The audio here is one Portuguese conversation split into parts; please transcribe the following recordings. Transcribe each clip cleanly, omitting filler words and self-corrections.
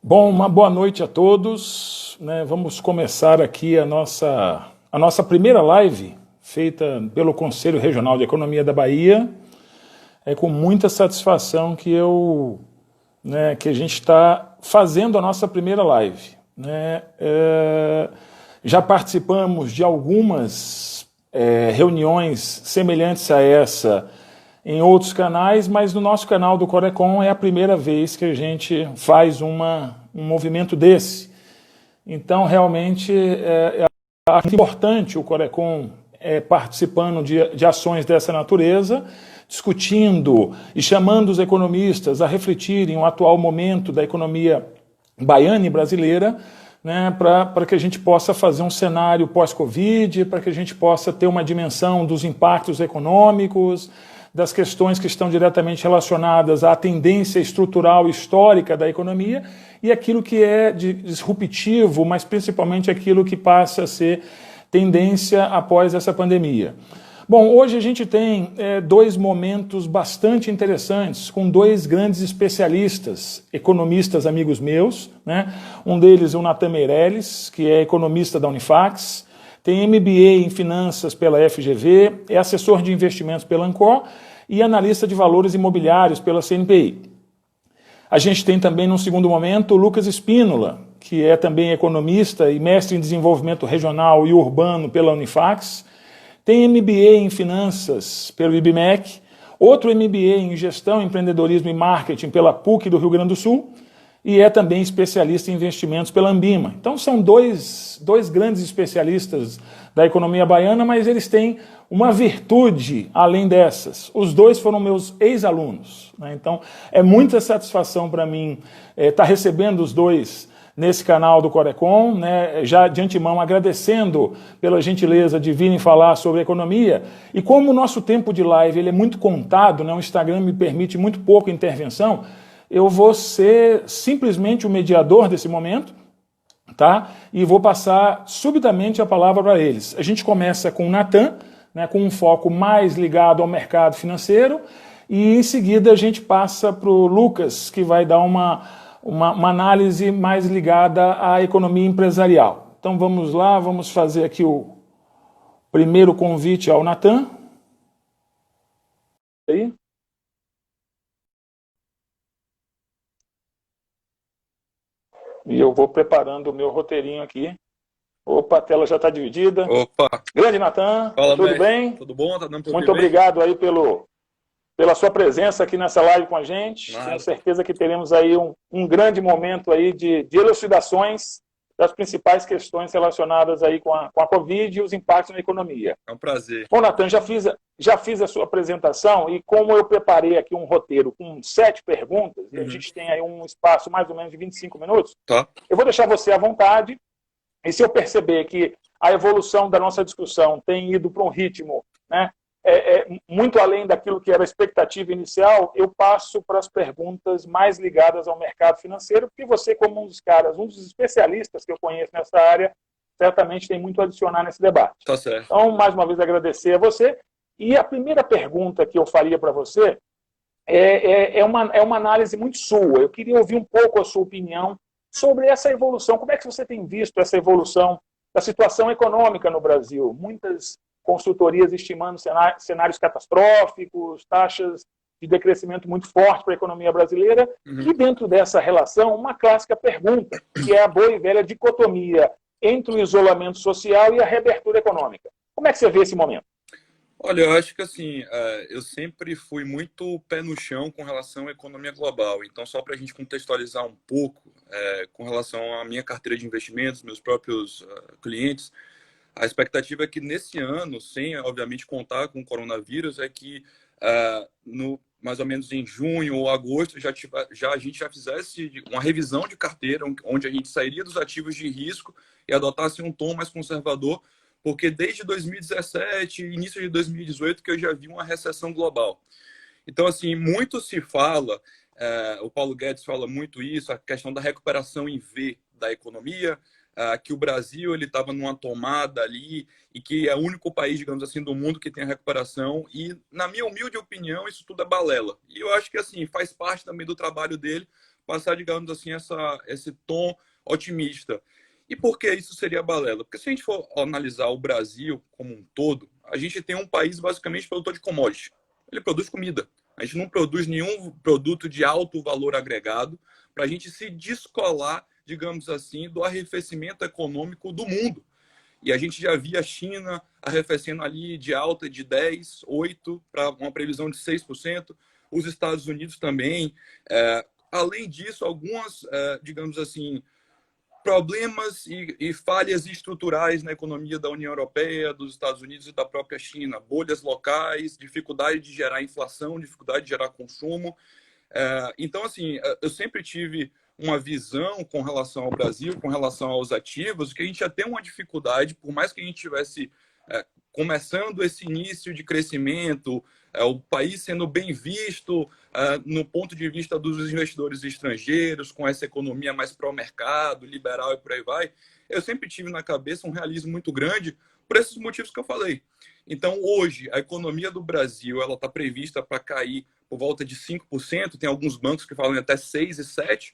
Bom, uma boa noite a todos, né? Vamos começar aqui a nossa primeira live, feita pelo Conselho Regional de Economia da Bahia. É com muita satisfação que a gente está fazendo a nossa primeira live, né? Já participamos de algumas reuniões semelhantes a essa em outros canais, mas no nosso canal do Corecon é a primeira vez que a gente faz um movimento desse. Então, realmente, é importante o Corecon participando de ações dessa natureza, discutindo e chamando os economistas a refletirem o atual momento da economia baiana e brasileira, né, para que a gente possa fazer um cenário pós-Covid, para que a gente possa ter uma dimensão dos impactos econômicos, das questões que estão diretamente relacionadas à tendência estrutural histórica da economia e aquilo que é disruptivo, mas principalmente aquilo que passa a ser tendência após essa pandemia. Bom, hoje a gente tem dois momentos bastante interessantes, com dois grandes especialistas, economistas amigos meus, né? Um deles é o Natan Meirelles, que é economista da Unifacs, tem MBA em Finanças pela FGV, é assessor de investimentos pela Ancor e analista de valores imobiliários pela CNPI. A gente tem também, num segundo momento, o Lucas Espínola, que é também economista e mestre em desenvolvimento regional e urbano pela Unifacs, tem MBA em Finanças pelo IBMEC, outro MBA em Gestão, Empreendedorismo e Marketing pela PUC do Rio Grande do Sul, e é também especialista em investimentos pela Ambima. Então são dois grandes especialistas da economia baiana, mas eles têm uma virtude além dessas. Os dois foram meus ex-alunos, né? Então é muita satisfação para mim estar recebendo os dois nesse canal do Corecon, né? Já de antemão agradecendo pela gentileza de virem falar sobre economia. E como o nosso tempo de live ele é muito contado, né? O Instagram me permite muito pouca intervenção, eu vou ser simplesmente o mediador desse momento, tá? E vou passar subitamente a palavra para eles. A gente começa com o Natan, né, com um foco mais ligado ao mercado financeiro, e em seguida a gente passa para o Lucas, que vai dar uma análise mais ligada à economia empresarial. Então vamos lá, vamos fazer aqui o primeiro convite ao Natan. Aí. E eu vou preparando o meu roteirinho aqui. Opa, a tela já está dividida. Opa! Grande Natan, Fala, tudo mestre. bem? Tudo bom? Tá dando pra ouvir Muito bem? obrigado aí pela sua presença aqui nessa live com a gente. Nada. Tenho certeza que teremos aí um grande momento aí de elucidações das principais questões relacionadas aí com a Covid e os impactos na economia. É um prazer. Bom, Natan, já fiz a sua apresentação e como eu preparei aqui um roteiro com 7 perguntas, e a gente tem aí um espaço mais ou menos de 25 minutos, Tá. eu vou deixar você à vontade, e se eu perceber que a evolução da nossa discussão tem ido para um ritmo, né, muito além daquilo que era a expectativa inicial, eu passo para as perguntas mais ligadas ao mercado financeiro, porque você, como um dos especialistas que eu conheço nessa área, certamente tem muito a adicionar nesse debate. Tá certo. Então, mais uma vez, agradecer a você. E a primeira pergunta que eu faria para você é uma análise muito sua. Eu queria ouvir um pouco a sua opinião sobre essa evolução. Como é que você tem visto essa evolução da situação econômica no Brasil? Muitas consultorias estimando cenários catastróficos, taxas de decrescimento muito forte para a economia brasileira. E dentro dessa relação, uma clássica pergunta, que é a boa e velha dicotomia entre o isolamento social e a reabertura econômica. Como é que você vê esse momento? Olha, eu acho que assim, eu sempre fui muito pé no chão com relação à economia global. Então, só para a gente contextualizar um pouco com relação à minha carteira de investimentos, meus próprios clientes, a expectativa é que nesse ano, sem obviamente contar com o coronavírus, é que mais ou menos em junho ou agosto a gente já fizesse uma revisão de carteira, onde a gente sairia dos ativos de risco e adotasse um tom mais conservador, porque desde 2017, início de 2018, que eu já vi uma recessão global. Então, assim, muito se fala, o Paulo Guedes fala muito isso, a questão da recuperação em V da economia, que o Brasil ele estava numa tomada ali e que é o único país, digamos assim, do mundo que tem a recuperação. E, na minha humilde opinião, isso tudo é balela. E eu acho que, assim, faz parte também do trabalho dele passar, digamos assim, esse tom otimista. E por que isso seria balela? Porque se a gente for analisar o Brasil como um todo, a gente tem um país basicamente produtor de commodities. Ele produz comida. A gente não produz nenhum produto de alto valor agregado para a gente se descolar, digamos assim, do arrefecimento econômico do mundo. E a gente já via a China arrefecendo ali de alta de 10, 8 para uma previsão de 6%. Os Estados Unidos também. Além disso, algumas, digamos assim, problemas e falhas estruturais na economia da União Europeia, dos Estados Unidos e da própria China. Bolhas locais, dificuldade de gerar inflação, dificuldade de gerar consumo. Então, assim, eu sempre tive uma visão com relação ao Brasil, com relação aos ativos, que a gente já tem uma dificuldade, por mais que a gente tivesse começando esse início de crescimento, o país sendo bem visto no ponto de vista dos investidores estrangeiros, com essa economia mais pró-mercado, liberal e por aí vai, eu sempre tive na cabeça um realismo muito grande por esses motivos que eu falei. Então, hoje, a economia do Brasil ela está prevista para cair por volta de 5%, tem alguns bancos que falam até 6% e 7%,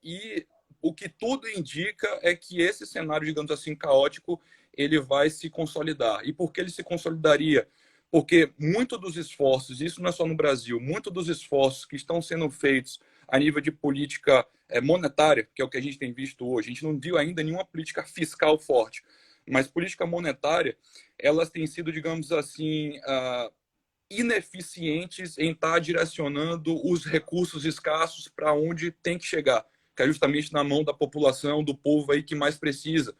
e o que tudo indica é que esse cenário, digamos assim, caótico, ele vai se consolidar. E por que ele se consolidaria? Porque muito dos esforços, isso não é só no Brasil, muito dos esforços que estão sendo feitos a nível de política monetária, que é o que a gente tem visto hoje, a gente não viu ainda nenhuma política fiscal forte, mas política monetária, elas têm sido, digamos assim, ineficientes em estar direcionando os recursos escassos para onde tem que chegar, que é justamente na mão da população, do povo aí que mais precisa.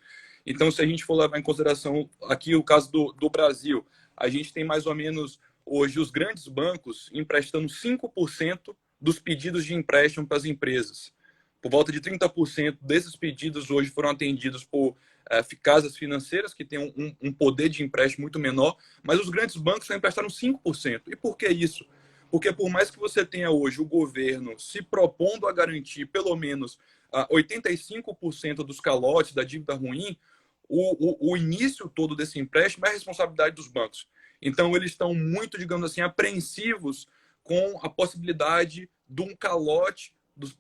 Então, se a gente for levar em consideração aqui o caso do Brasil, a gente tem mais ou menos hoje os grandes bancos emprestando 5% dos pedidos de empréstimo para as empresas. Por volta de 30% desses pedidos hoje foram atendidos por casas financeiras, que têm um poder de empréstimo muito menor, mas os grandes bancos só emprestaram 5%. E por que isso? Porque por mais que você tenha hoje o governo se propondo a garantir pelo menos 85% dos calotes da dívida ruim, o início todo desse empréstimo é a responsabilidade dos bancos. Então, eles estão muito, digamos assim, apreensivos com a possibilidade de um calote,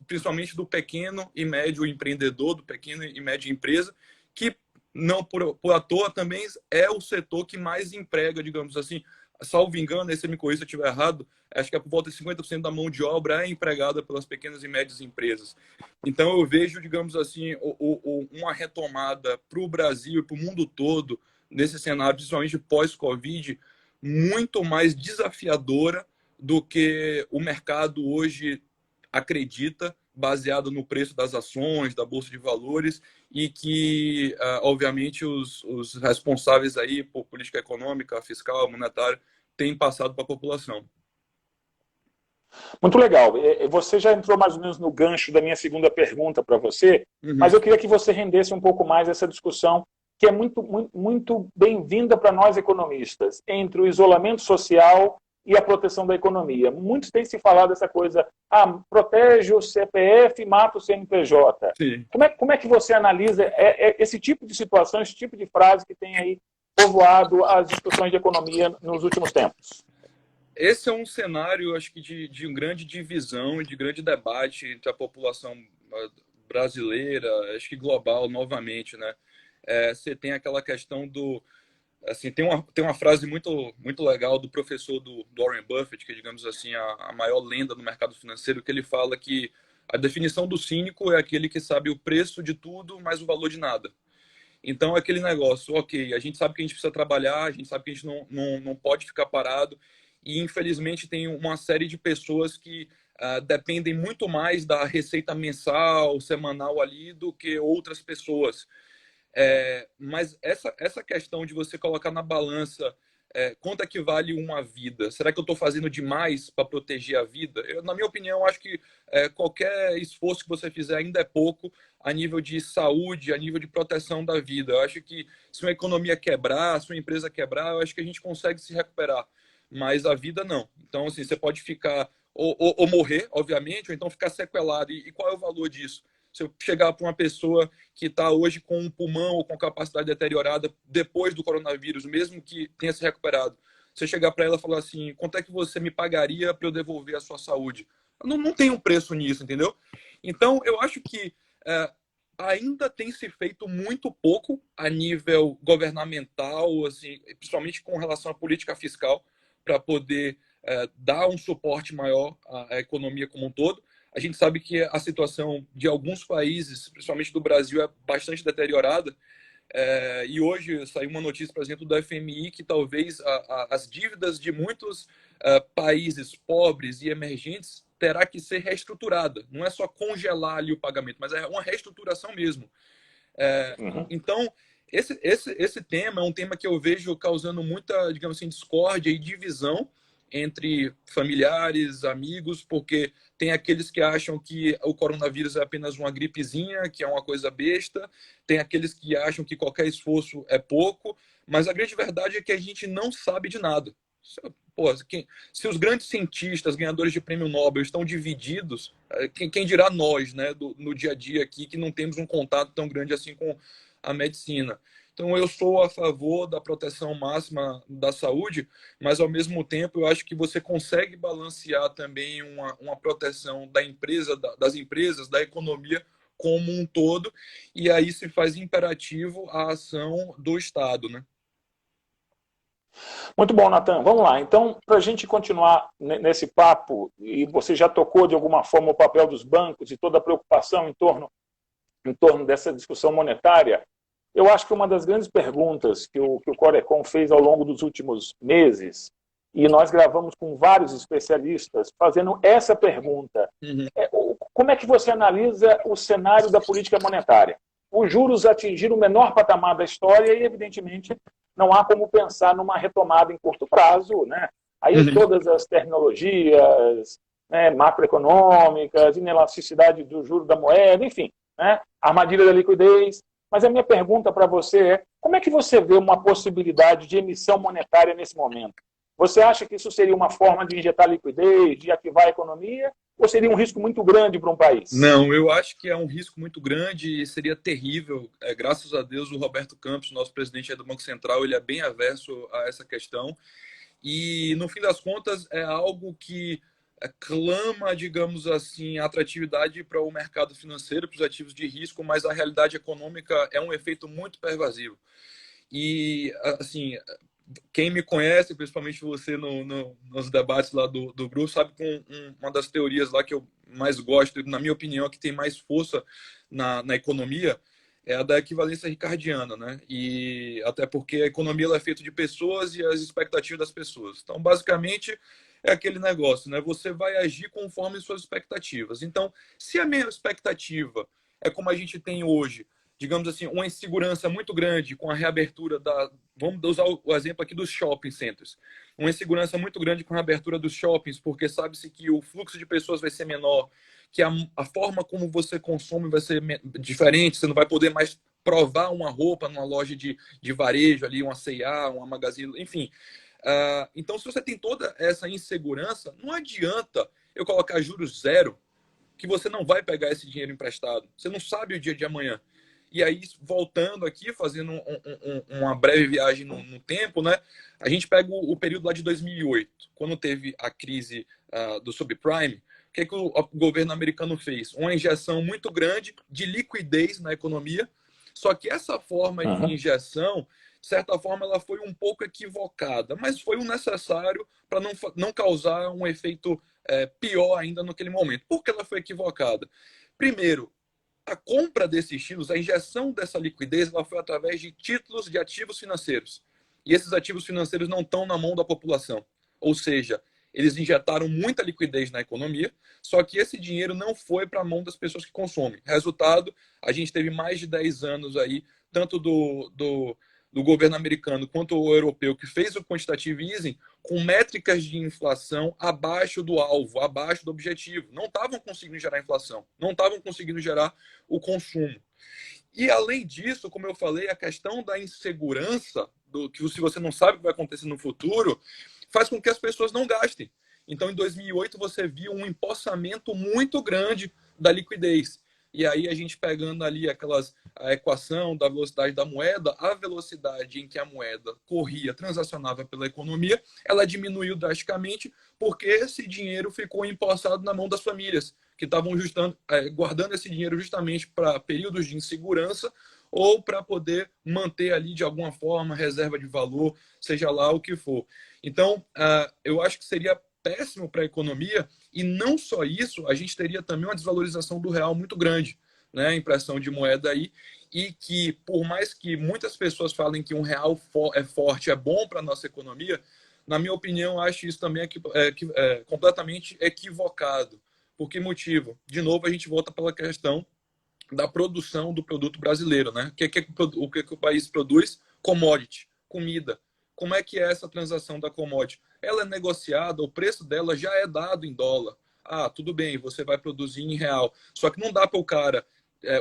principalmente do pequeno e médio empreendedor, do pequeno e média empresa, que não por à toa também é o setor que mais emprega, digamos assim, salvo engano, se me corrija se eu estiver errado, acho que é por volta de 50% da mão de obra é empregada pelas pequenas e médias empresas. Então eu vejo, digamos assim, uma retomada para o Brasil e para o mundo todo, nesse cenário, principalmente pós-Covid, muito mais desafiadora do que o mercado hoje acredita, baseado no preço das ações, da Bolsa de Valores, e que, obviamente, os responsáveis aí por política econômica, fiscal, monetária, têm passado para a população. Muito legal. Você já entrou mais ou menos no gancho da minha segunda pergunta para você, mas eu queria que você rendesse um pouco mais essa discussão, que é muito, muito, muito bem-vinda para nós economistas, entre o isolamento social e a proteção da economia. Muitos têm se falado dessa coisa, protege o CPF e mata o CNPJ. Como é que você analisa esse tipo de situação, esse tipo de frase que tem aí povoado as discussões de economia nos últimos tempos? Esse é um cenário, acho que, de grande divisão e de grande debate entre a população brasileira, acho que global, novamente, né? Você tem aquela questão do... Assim, tem uma frase muito, muito legal do professor do Warren Buffett, que é, digamos assim, a maior lenda do mercado financeiro, que ele fala que a definição do cínico é aquele que sabe o preço de tudo, mas o valor de nada. Então, é aquele negócio, ok, a gente sabe que a gente precisa trabalhar, a gente sabe que a gente não pode ficar parado, e infelizmente tem uma série de pessoas que dependem muito mais da receita mensal, semanal ali, do que outras pessoas. Mas essa questão de você colocar na balança quanto é que vale uma vida? Será que eu estou fazendo demais para proteger a vida? Na minha opinião, acho que qualquer esforço que você fizer ainda é pouco a nível de saúde, a nível de proteção da vida. Eu acho que se uma economia quebrar, se uma empresa quebrar, eu acho que a gente consegue se recuperar. Mas a vida não. Então, assim, você pode ficar ou morrer, obviamente, ou então ficar sequelado. E qual é o valor disso? Se eu chegar para uma pessoa que está hoje com um pulmão ou com capacidade deteriorada depois do coronavírus, mesmo que tenha se recuperado, se eu chegar para ela e falar assim, quanto é que você me pagaria para eu devolver a sua saúde? Não tem um preço nisso, entendeu? Então, eu acho que ainda tem se feito muito pouco a nível governamental, assim, principalmente com relação à política fiscal, para poder dar um suporte maior à economia como um todo. A gente sabe que a situação de alguns países, principalmente do Brasil, é bastante deteriorada. E hoje saiu uma notícia, por exemplo, do FMI, que talvez as dívidas de muitos países pobres e emergentes terá que ser reestruturada. Não é só congelar ali o pagamento, mas é uma reestruturação mesmo. Então, esse tema é um tema que eu vejo causando muita, digamos assim, discórdia e divisão entre familiares, amigos, porque tem aqueles que acham que o coronavírus é apenas uma gripezinha, que é uma coisa besta, tem aqueles que acham que qualquer esforço é pouco, mas a grande verdade é que a gente não sabe de nada. Pô, se os grandes cientistas, ganhadores de prêmio Nobel, estão divididos, quem dirá nós, né, no dia a dia aqui, que não temos um contato tão grande assim com a medicina. Então, eu sou a favor da proteção máxima da saúde, mas, ao mesmo tempo, eu acho que você consegue balancear também uma proteção da empresa, das empresas, da economia como um todo, e aí se faz imperativo a ação do Estado, né? Muito bom, Natan. Vamos lá. Então, para a gente continuar nesse papo, e você já tocou de alguma forma o papel dos bancos e toda a preocupação em torno dessa discussão monetária, eu acho que uma das grandes perguntas que o Corecon fez ao longo dos últimos meses, e nós gravamos com vários especialistas fazendo essa pergunta, como é que você analisa o cenário da política monetária? Os juros atingiram o menor patamar da história e, evidentemente, não há como pensar numa retomada em curto prazo, né? Aí todas as tecnologias, né, macroeconômicas, inelasticidade do juro da moeda, enfim, né, armadilha da liquidez. Mas a minha pergunta para você é, como é que você vê uma possibilidade de emissão monetária nesse momento? Você acha que isso seria uma forma de injetar liquidez, de ativar a economia, ou seria um risco muito grande para um país? Não, eu acho que é um risco muito grande e seria terrível. Graças a Deus, o Roberto Campos, nosso presidente do Banco Central, ele é bem averso a essa questão. E, no fim das contas, é algo que clama, digamos assim, atratividade para o mercado financeiro, para os ativos de risco, mas a realidade econômica é um efeito muito pervasivo. E, assim, quem me conhece, principalmente você nos debates lá do grupo, sabe que uma das teorias lá que eu mais gosto, na minha opinião, que tem mais força na economia, é a da equivalência ricardiana, né? E até porque a economia ela é feita de pessoas e as expectativas das pessoas. Então, basicamente, é aquele negócio, né? Você vai agir conforme suas expectativas. Então, se a minha expectativa é como a gente tem hoje, digamos assim, uma insegurança muito grande com a reabertura da... Vamos usar o exemplo aqui dos shopping centers. Uma insegurança muito grande com a reabertura dos shoppings, porque sabe-se que o fluxo de pessoas vai ser menor, que a forma como você consome vai ser diferente, você não vai poder mais provar uma roupa numa loja de varejo ali, uma C&A, uma Magazine, enfim. Então, se você tem toda essa insegurança, não adianta eu colocar juros zero, que você não vai pegar esse dinheiro emprestado. Você não sabe o dia de amanhã. E aí, voltando aqui, fazendo uma breve viagem no tempo, né? A gente pega o período lá de 2008, quando teve a crise do subprime. O que o governo americano fez? Uma injeção muito grande de liquidez na economia, só que essa forma de injeção, de certa forma, ela foi um pouco equivocada, mas foi o necessário para não causar um efeito pior ainda naquele momento. Por que ela foi equivocada? Primeiro, a compra desses títulos, a injeção dessa liquidez, ela foi através de títulos de ativos financeiros. E esses ativos financeiros não estão na mão da população. Ou seja, eles injetaram muita liquidez na economia, só que esse dinheiro não foi para a mão das pessoas que consomem. Resultado, a gente teve mais de 10 anos aí, tanto do governo americano quanto o europeu, que fez o quantitative easing, com métricas de inflação abaixo do alvo, abaixo do objetivo. Não estavam conseguindo gerar inflação, não estavam conseguindo gerar o consumo. E, além disso, como eu falei, a questão da insegurança, que se você não sabe o que vai acontecer no futuro, faz com que as pessoas não gastem. Então, em 2008, você viu um empossamento muito grande da liquidez. e aí a gente pegando ali a equação da velocidade da moeda, a velocidade em que a moeda corria, transacionava pela economia, ela diminuiu drasticamente porque esse dinheiro ficou empossado na mão das famílias, que estavam guardando esse dinheiro justamente para períodos de insegurança ou para poder manter ali de alguma forma reserva de valor, seja lá o que for. Então, eu acho que seria péssimo para a economia, e não só isso, a gente teria também uma desvalorização do real muito grande, né? A impressão de moeda aí, e que por mais que muitas pessoas falem que um real é forte, é bom para a nossa economia, na minha opinião, acho isso também completamente equivocado. Por que motivo? De novo, a gente volta pela questão da produção do produto brasileiro, né? O que o país produz? Commodity, comida. Como é que é essa transação da commodity? Ela é negociada, o preço dela já é dado em dólar. Ah, tudo bem, você vai produzir em real. Só que não dá para o cara,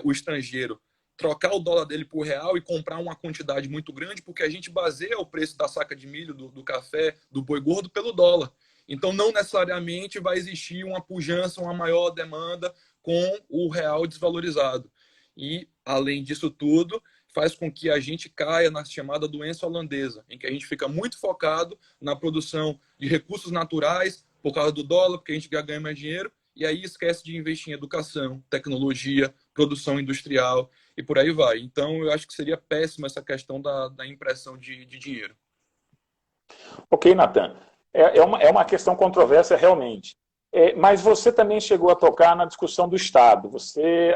o estrangeiro, trocar o dólar dele por real e comprar uma quantidade muito grande, porque a gente baseia o preço da saca de milho, do café, do boi gordo pelo dólar. Então, não necessariamente vai existir uma pujança, uma maior demanda com o real desvalorizado. E, além disso tudo, faz com que a gente caia na chamada doença holandesa, em que a gente fica muito focado na produção de recursos naturais por causa do dólar, porque a gente ganha mais dinheiro, e aí esquece de investir em educação, tecnologia, produção industrial e por aí vai. Então, eu acho que seria péssima essa questão da impressão de dinheiro. Ok, Natan. É uma questão controversa realmente. Mas você também chegou a tocar na discussão do Estado. Você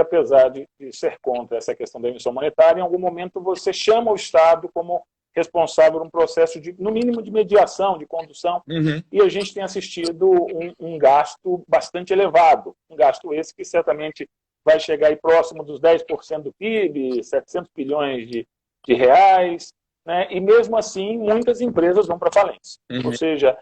apesar de ser contra essa questão da emissão monetária, em algum momento você chama o Estado como responsável por um processo, no mínimo, de mediação, de condução, e a gente tem assistido um gasto bastante elevado, um gasto esse que certamente vai chegar aí próximo dos 10% do PIB, 700 bilhões de reais, né? E mesmo assim muitas empresas vão para falência. Ou seja,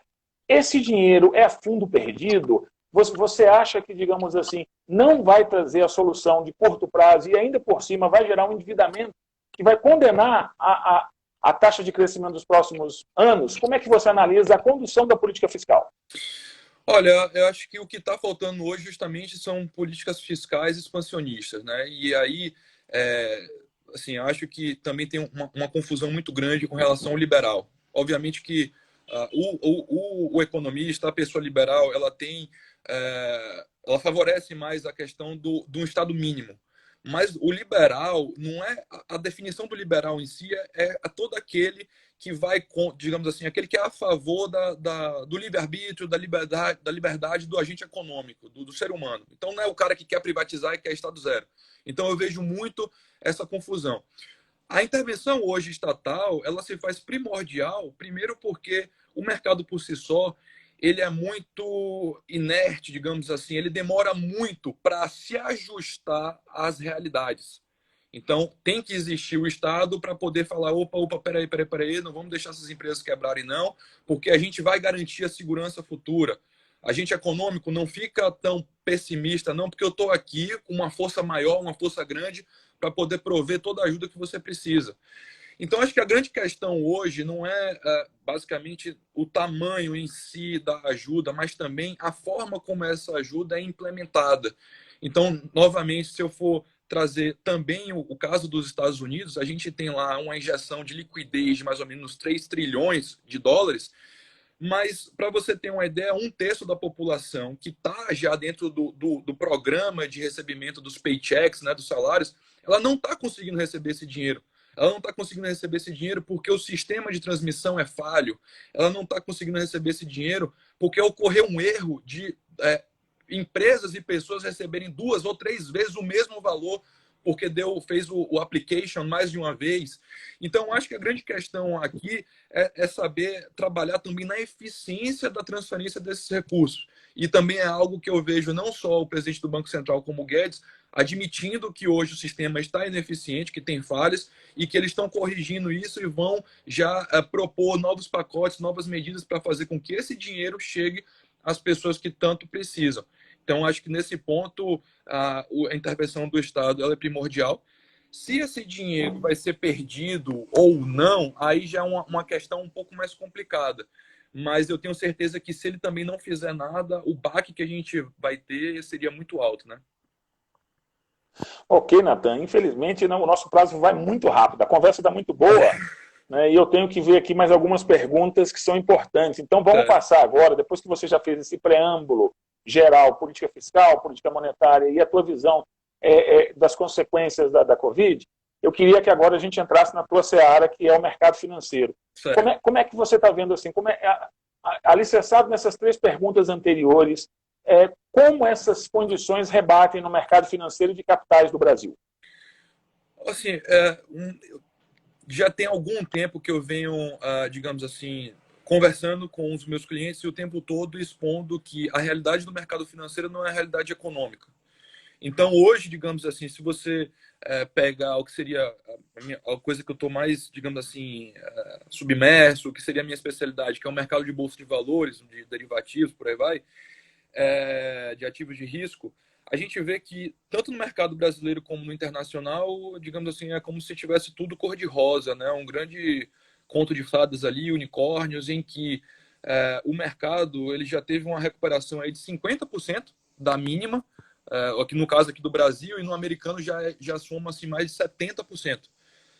esse dinheiro é fundo perdido? Você acha que, digamos assim, não vai trazer a solução de curto prazo e ainda por cima vai gerar um endividamento que vai condenar a taxa de crescimento dos próximos anos? Como é que você analisa a condução da política fiscal? Olha, eu acho que o que está faltando hoje justamente são políticas fiscais expansionistas, né? E aí, assim, eu acho que também tem uma confusão muito grande com relação ao liberal. Obviamente que o economista, a pessoa liberal, ela favorece mais a questão do Estado mínimo. Mas o liberal não é a definição do liberal em si é todo aquele que vai, digamos assim, aquele que é a favor do livre-arbítrio, da liberdade do agente econômico, do ser humano. Então não é o cara que quer privatizar e quer Estado zero. Então eu vejo muito essa confusão. A intervenção hoje estatal, ela se faz primordial, primeiro porque o mercado por si só, ele é muito inerte, digamos assim, ele demora muito para se ajustar às realidades. Então, tem que existir o Estado para poder falar, opa, peraí, não vamos deixar essas empresas quebrarem não, porque a gente vai garantir a segurança futura. Agente econômico não fica tão pessimista não, porque eu estou aqui com uma força maior, uma força grande, para poder prover toda a ajuda que você precisa. Então, acho que a grande questão hoje não é basicamente o tamanho em si da ajuda, mas também a forma como essa ajuda é implementada. Então, novamente, se eu for trazer também o caso dos Estados Unidos, a gente tem lá uma injeção de liquidez de mais ou menos 3 trilhões de dólares, mas para você ter uma ideia, um terço da população que está já dentro do programa de recebimento dos paychecks, né, dos salários, ela não está conseguindo receber esse dinheiro. Ela não está conseguindo receber esse dinheiro porque o sistema de transmissão é falho. Ela não está conseguindo receber esse dinheiro porque ocorreu um erro de empresas e pessoas receberem 2 ou 3 vezes o mesmo valor porque fez o application mais de uma vez. Então, acho que a grande questão aqui é saber trabalhar também na eficiência da transferência desses recursos. E também é algo que eu vejo não só o presidente do Banco Central como o Guedes admitindo que hoje o sistema está ineficiente, que tem falhas, e que eles estão corrigindo isso e vão já propor novos pacotes, novas medidas para fazer com que esse dinheiro chegue às pessoas que tanto precisam. Então, acho que nesse ponto, a intervenção do Estado ela é primordial. Se esse dinheiro vai ser perdido ou não, aí já é uma questão um pouco mais complicada. Mas eu tenho certeza que se ele também não fizer nada, o baque que a gente vai ter seria muito alto, né? Ok, Natan. Infelizmente, o nosso prazo vai muito rápido. A conversa está muito boa, né? E eu tenho que ver aqui mais algumas perguntas que são importantes. Então, vamos Certo. passar agora, depois que você já fez esse preâmbulo geral, política fiscal, política monetária e a tua visão das consequências da Covid, eu queria que agora a gente entrasse na tua seara, que é o mercado financeiro. Certo. Como é que você está vendo assim? Alicerçado nessas três perguntas anteriores, como essas condições rebatem no mercado financeiro de capitais do Brasil? Assim, já tem algum tempo que eu venho, digamos assim, conversando com os meus clientes e o tempo todo expondo que a realidade do mercado financeiro não é a realidade econômica. Então, hoje, digamos assim, se você pega o que seria a coisa que eu estou mais, digamos assim, submerso, o que seria a minha especialidade, que é o mercado de bolsa de valores, de derivativos, por aí vai, de ativos de risco, a gente vê que tanto no mercado brasileiro como no internacional, digamos assim, é como se tivesse tudo cor-de-rosa, né? Um grande conto de fadas ali, unicórnios, em que o mercado ele já teve uma recuperação aí de 50% da mínima, aqui no caso aqui do Brasil, e no americano já soma-se mais de 70%.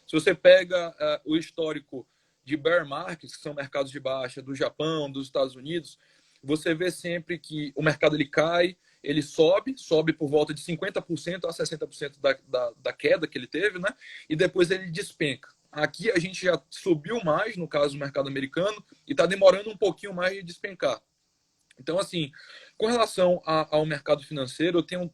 Se você pega o histórico de bear markets, que são mercados de baixa do Japão, dos Estados Unidos, você vê sempre que o mercado ele cai, ele sobe por volta de 50% a 60% da queda que ele teve, né? E depois ele despenca. Aqui a gente já subiu mais, no caso do mercado americano, e está demorando um pouquinho mais de despencar. Então, assim, com relação ao mercado financeiro, eu tenho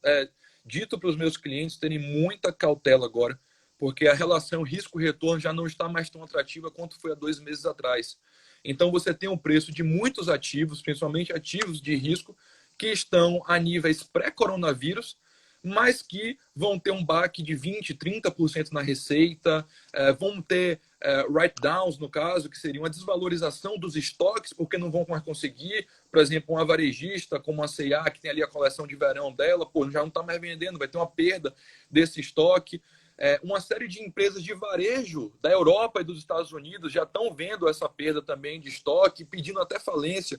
dito para os meus clientes terem muita cautela agora, porque a relação risco-retorno já não está mais tão atrativa quanto foi há 2 meses atrás. Então, você tem um preço de muitos ativos, principalmente ativos de risco, que estão a níveis pré-coronavírus, mas que vão ter um baque de 20%, 30% na receita, vão ter write-downs, no caso, que seria uma desvalorização dos estoques, porque não vão mais conseguir. Por exemplo, uma varejista como a C&A, que tem ali a coleção de verão dela, já não está mais vendendo, vai ter uma perda desse estoque. Uma série de empresas de varejo da Europa e dos Estados Unidos já estão vendo essa perda também de estoque, pedindo até falência.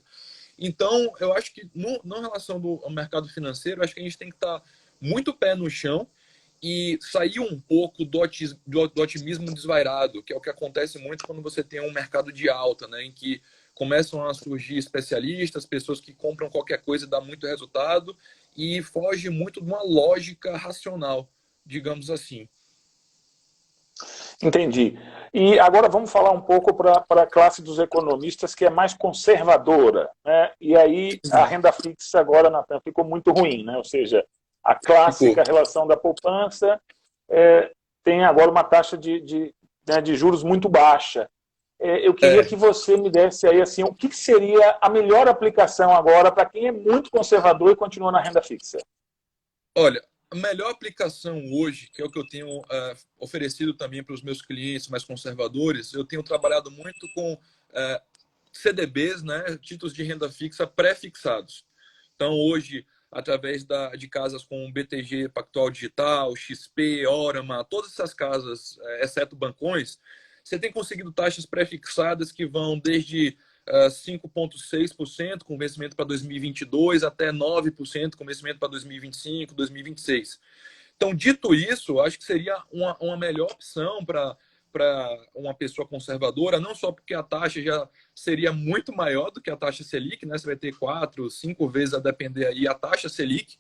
Então, eu acho que, na relação ao mercado financeiro, acho que a gente tem que estar muito pé no chão e sair um pouco do otimismo desvairado, que é o que acontece muito quando você tem um mercado de alta, né, em que começam a surgir especialistas, pessoas que compram qualquer coisa e dá muito resultado, e foge muito de uma lógica racional, digamos assim. Entendi. E agora vamos falar um pouco para a classe dos economistas que é mais conservadora, né? E aí a renda fixa agora, Natan, ficou muito ruim, né? Ou seja, a clássica relação da poupança tem agora uma taxa de juros muito baixa. Eu queria que você me desse aí assim, o que seria a melhor aplicação agora para quem é muito conservador e continua na renda fixa? Olha, a melhor aplicação hoje, que é o que eu tenho oferecido também para os meus clientes mais conservadores, eu tenho trabalhado muito com CDBs, né, títulos de renda fixa pré-fixados. Então, hoje, através de casas como BTG Pactual Digital, XP, Orama, todas essas casas, exceto bancões, você tem conseguido taxas pré-fixadas que vão desde 5,6% com vencimento para 2022 até 9% com vencimento para 2025, 2026. Então, dito isso, acho que seria uma melhor opção para uma pessoa conservadora, não só porque a taxa já seria muito maior do que a taxa Selic, né? Você vai ter 4, 5 vezes a depender aí a taxa Selic,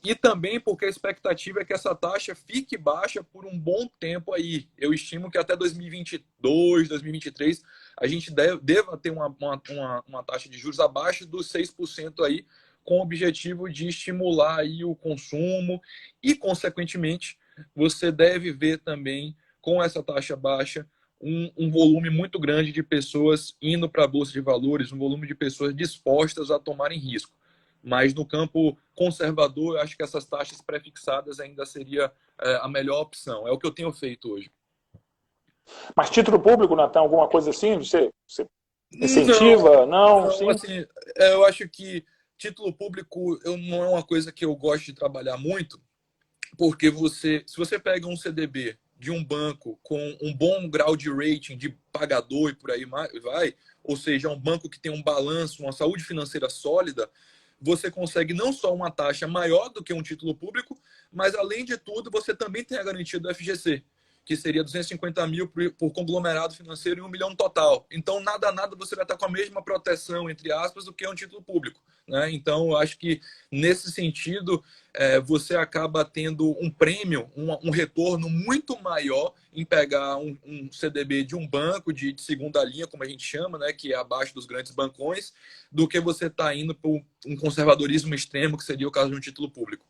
e também porque a expectativa é que essa taxa fique baixa por um bom tempo aí. Eu estimo que até 2022, 2023, a gente deva ter uma taxa de juros abaixo dos 6% aí, com o objetivo de estimular aí o consumo e, consequentemente, você deve ver também, com essa taxa baixa, um volume muito grande de pessoas indo para a Bolsa de Valores, um volume de pessoas dispostas a tomarem risco. Mas no campo conservador, eu acho que essas taxas pré-fixadas ainda seria a melhor opção. É o que eu tenho feito hoje. Mas título público, Natan, alguma coisa assim? Você Não, incentiva? Não? não, Sim? assim, eu acho que título público não é uma coisa que eu gosto de trabalhar muito, porque se você pega um CDB de um banco com um bom grau de rating de pagador e por aí vai, ou seja, um banco que tem um balanço, uma saúde financeira sólida, você consegue não só uma taxa maior do que um título público, mas além de tudo, você também tem a garantia do FGC, que seria 250 mil por conglomerado financeiro e 1 milhão total. Então, nada a nada, você vai estar com a mesma proteção, entre aspas, do que um título público. Né? Então, eu acho que, nesse sentido, você acaba tendo um prêmio, um retorno muito maior em pegar um CDB de um banco de segunda linha, como a gente chama, né? Que é abaixo dos grandes bancões, do que você está indo para um conservadorismo extremo, que seria o caso de um título público.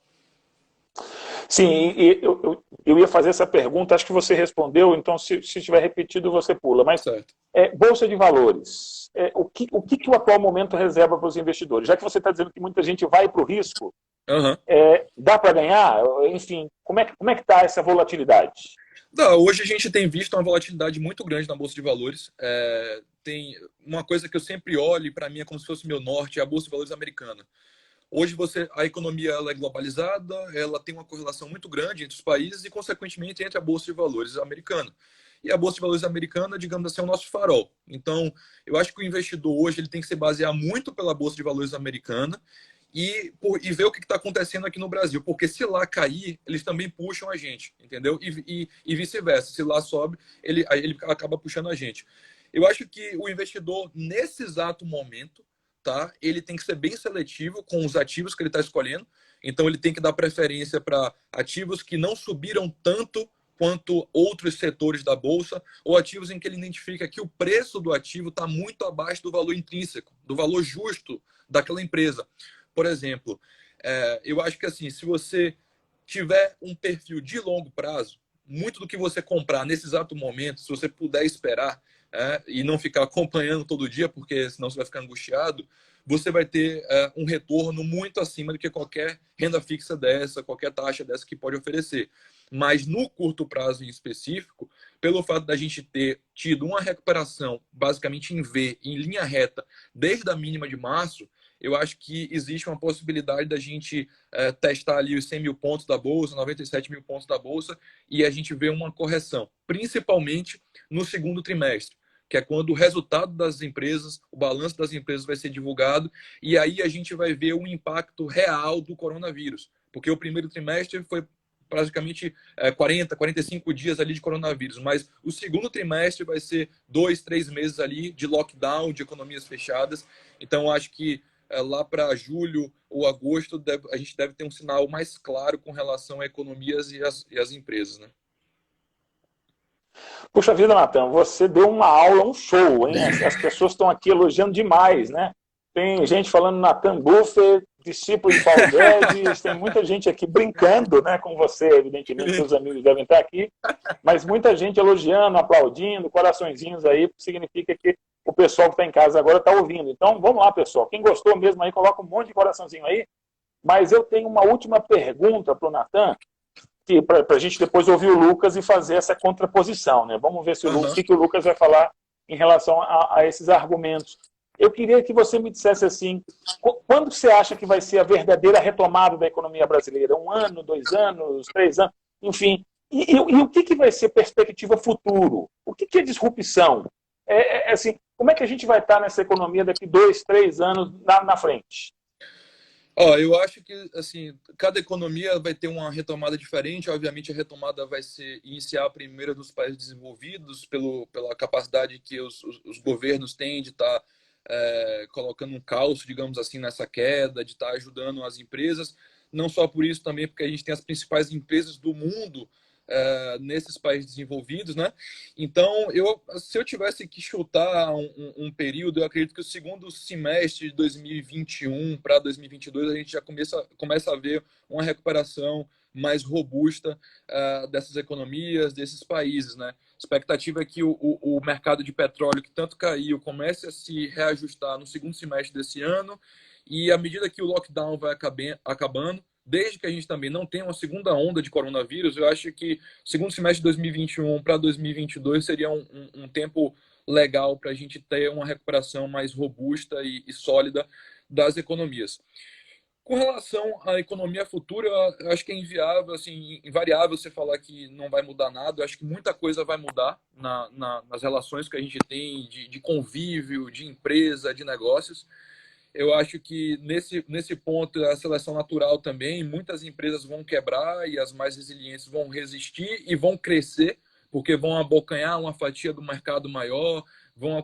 Sim, eu ia fazer essa pergunta, acho que você respondeu, então se tiver repetido você pula. Mas Bolsa de Valores, o que o atual momento reserva para os investidores? Já que você está dizendo que muita gente vai para o risco, dá para ganhar? Enfim, como é que está essa volatilidade? Não, hoje a gente tem visto uma volatilidade muito grande na Bolsa de Valores. Tem uma coisa que eu sempre olho, para mim é como se fosse meu norte, é a Bolsa de Valores americana. Hoje a economia ela é globalizada, ela tem uma correlação muito grande entre os países e, consequentemente, entre a Bolsa de Valores americana. E a Bolsa de Valores americana, digamos assim, é o nosso farol. Então, eu acho que o investidor hoje ele tem que se basear muito pela Bolsa de Valores americana e ver o que está acontecendo aqui no Brasil. Porque se lá cair, eles também puxam a gente, entendeu? E vice-versa. Se lá sobe, ele acaba puxando a gente. Eu acho que o investidor, nesse exato momento, ele tem que ser bem seletivo com os ativos que ele está escolhendo. Então, ele tem que dar preferência para ativos que não subiram tanto quanto outros setores da Bolsa, ou ativos em que ele identifica que o preço do ativo está muito abaixo do valor intrínseco, do valor justo daquela empresa. Por exemplo, eu acho que assim, se você tiver um perfil de longo prazo, muito do que você comprar nesse exato momento, se você puder esperar, e não ficar acompanhando todo dia, porque senão você vai ficar angustiado, você vai ter um retorno muito acima do que qualquer renda fixa dessa, qualquer taxa dessa que pode oferecer. Mas no curto prazo em específico, pelo fato da gente ter tido uma recuperação basicamente em V, em linha reta, desde a mínima de março, eu acho que existe uma possibilidade da gente testar ali os 100 mil pontos da Bolsa, 97 mil pontos da Bolsa, e a gente ver uma correção, principalmente no segundo trimestre, que é quando o resultado das empresas, o balanço das empresas vai ser divulgado, e aí a gente vai ver o impacto real do coronavírus. Porque o primeiro trimestre foi praticamente 40, 45 dias ali de coronavírus, mas o segundo trimestre vai ser 2, 3 meses ali de lockdown, de economias fechadas. Então, acho que lá para julho ou agosto, a gente deve ter um sinal mais claro com relação a economias e as empresas, né? Puxa vida, Natan, você deu uma aula, um show, hein? As pessoas estão aqui elogiando demais, né? Tem gente falando Natan Buffett, discípulo de Paulo Guedes, tem muita gente aqui brincando, né, com você, evidentemente, seus amigos devem estar aqui, mas muita gente elogiando, aplaudindo, coraçõezinhos aí, significa que o pessoal que está em casa agora está ouvindo. Então, vamos lá, pessoal. Quem gostou mesmo aí, coloca um monte de coraçãozinho aí. Mas eu tenho uma última pergunta para o Natan, para a gente depois ouvir o Lucas e fazer essa contraposição, né? Vamos ver se o que o Lucas vai falar em relação a esses argumentos. Eu queria que você me dissesse assim, quando você acha que vai ser a verdadeira retomada da economia brasileira? 1 ano, 2 anos, 3 anos, enfim. E o que vai ser perspectiva futuro? O que é disrupção? Assim, como é que a gente vai estar nessa economia daqui 2, 3 anos na frente? Eu acho que assim, cada economia vai ter uma retomada diferente. Obviamente, a retomada vai iniciar primeiro nos países desenvolvidos, pela capacidade que os governos têm de estar colocando um calço, digamos assim, nessa queda, de estar ajudando as empresas. Não só por isso, também porque a gente tem as principais empresas do mundo nesses países desenvolvidos, né? Então, se eu tivesse que chutar um período, eu acredito que o segundo semestre de 2021 para 2022 a gente já começa a ver uma recuperação mais robusta dessas economias, desses países, né? A expectativa é que o mercado de petróleo, que tanto caiu, comece a se reajustar no segundo semestre desse ano, e à medida que o lockdown vai acabando, desde que a gente também não tenha uma segunda onda de coronavírus, eu acho que segundo semestre de 2021 para 2022 seria um tempo legal para a gente ter uma recuperação mais robusta e sólida das economias. Com relação à economia futura, eu acho que é inviável, assim, invariável você falar que não vai mudar nada. Eu acho que muita coisa vai mudar nas relações que a gente tem de convívio, de empresa, de negócios. Eu acho que nesse ponto, a seleção natural também, muitas empresas vão quebrar e as mais resilientes vão resistir e vão crescer, porque vão abocanhar uma fatia do mercado maior, vão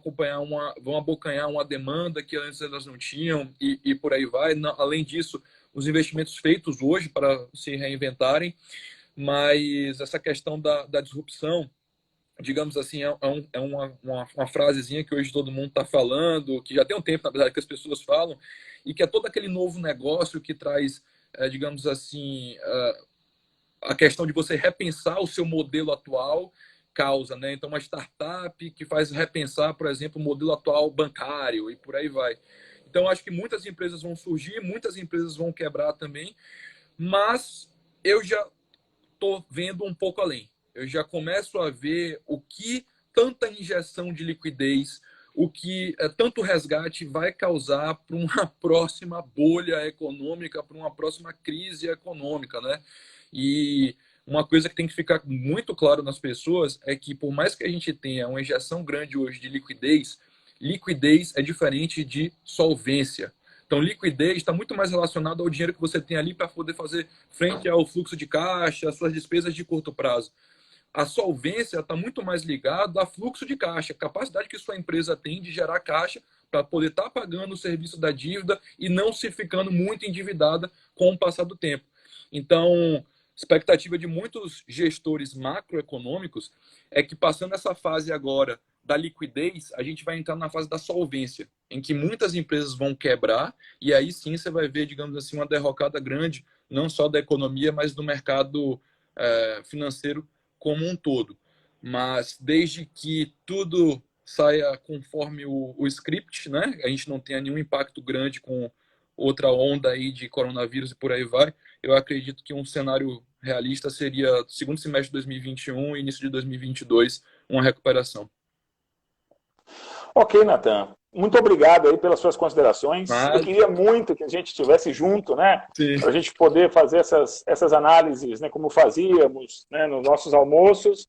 abocanhar uma demanda que antes elas não tinham e por aí vai. Além disso, os investimentos feitos hoje para se reinventarem, mas essa questão da disrupção, digamos assim, é uma frasezinha que hoje todo mundo está falando, que já tem um tempo, na verdade, que as pessoas falam, e que é todo aquele novo negócio que traz, digamos assim, a questão de você repensar o seu modelo atual causa, né? Então, uma startup que faz repensar, por exemplo, o modelo atual bancário e por aí vai. Então, acho que muitas empresas vão surgir, muitas empresas vão quebrar também, mas eu já estou vendo um pouco além. Eu já começo a ver o que tanta injeção de liquidez, o que tanto resgate vai causar para uma próxima bolha econômica, para uma próxima crise econômica, né? E uma coisa que tem que ficar muito claro nas pessoas é que, por mais que a gente tenha uma injeção grande hoje de liquidez, liquidez é diferente de solvência. Então, liquidez está muito mais relacionado ao dinheiro que você tem ali para poder fazer frente ao fluxo de caixa, às suas despesas de curto prazo. A solvência está muito mais ligada a fluxo de caixa, a capacidade que sua empresa tem de gerar caixa para poder estar pagando o serviço da dívida e não se ficando muito endividada com o passar do tempo. Então, expectativa de muitos gestores macroeconômicos é que, passando essa fase agora da liquidez, a gente vai entrar na fase da solvência, em que muitas empresas vão quebrar, e aí sim você vai ver, digamos assim, uma derrocada grande, não só da economia, mas do mercado financeiro como um todo. Mas desde que tudo saia conforme o script, né? A gente não tenha nenhum impacto grande com outra onda aí de coronavírus e por aí vai, eu acredito que um cenário realista seria segundo semestre de 2021 e início de 2022, uma recuperação. Ok, Natan. Muito obrigado aí pelas suas considerações. Eu queria muito que a gente estivesse junto, né? Para a gente poder fazer essas análises, né, como fazíamos, né, nos nossos almoços.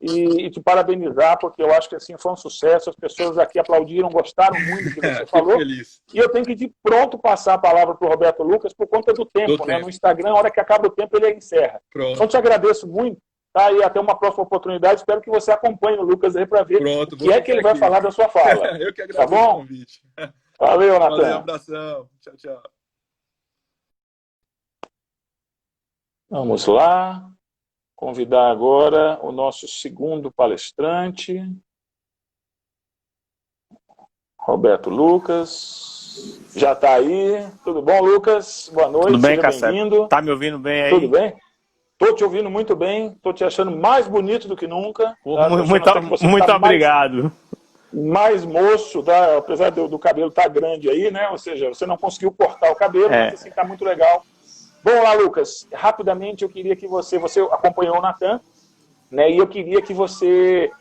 E te parabenizar, porque eu acho que assim foi um sucesso. As pessoas aqui aplaudiram, gostaram muito do que você falou. Feliz. E eu tenho que de pronto passar a palavra para o Roberto Lucas por conta do tempo, né? No Instagram, a hora que acaba o tempo, ele encerra. Pronto. Então, te agradeço muito. Tá? E até uma próxima oportunidade. Espero que você acompanhe o Lucas aí para ver o que é que ele vai falar da sua fala. Eu que agradeço o convite. Valeu, Natan. Valeu, um abração. Tchau, tchau. Vamos lá. Convidar agora o nosso segundo palestrante, Roberto Lucas. Já está aí. Tudo bom, Lucas? Boa noite. Tudo bem, seja bem-vindo. Está me ouvindo bem aí? Tudo bem? Estou te ouvindo muito bem. Estou te achando mais bonito do que nunca. Tá? Muito obrigado. Mais moço, tá? Apesar do cabelo estar grande aí, né? Ou seja, você não conseguiu cortar o cabelo, mas assim está muito legal. Bom, lá, Lucas, rapidamente eu queria que você acompanhou o Natan, né, e eu queria que você,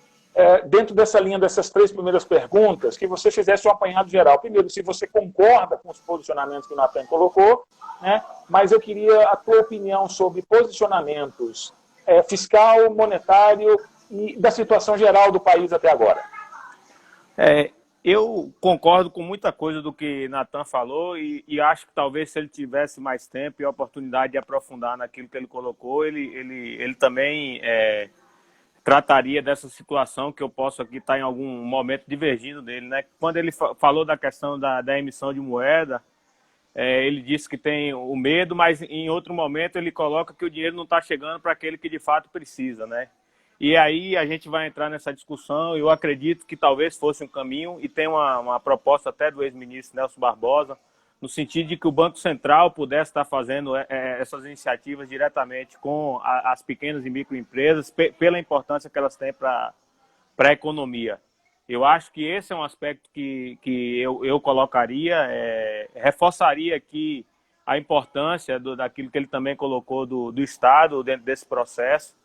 dentro dessa linha dessas 3 primeiras perguntas, que você fizesse um apanhado geral. Primeiro, se você concorda com os posicionamentos que o Natan colocou, né, mas eu queria a tua opinião sobre posicionamentos fiscal, monetário e da situação geral do país até agora. Eu concordo com muita coisa do que Natan falou e acho que talvez se ele tivesse mais tempo e a oportunidade de aprofundar naquilo que ele colocou, ele também trataria dessa situação que eu posso aqui estar em algum momento divergindo dele, né? Quando ele falou da questão da emissão de moeda, ele disse que tem o medo, mas em outro momento ele coloca que o dinheiro não está chegando para aquele que de fato precisa, né? E aí a gente vai entrar nessa discussão. Eu acredito que talvez fosse um caminho, e tem uma proposta até do ex-ministro Nelson Barbosa, no sentido de que o Banco Central pudesse estar fazendo essas iniciativas diretamente com as pequenas e microempresas, pela importância que elas têm para a economia. Eu acho que esse é um aspecto que eu colocaria, reforçaria aqui a importância daquilo que ele também colocou do Estado dentro desse processo.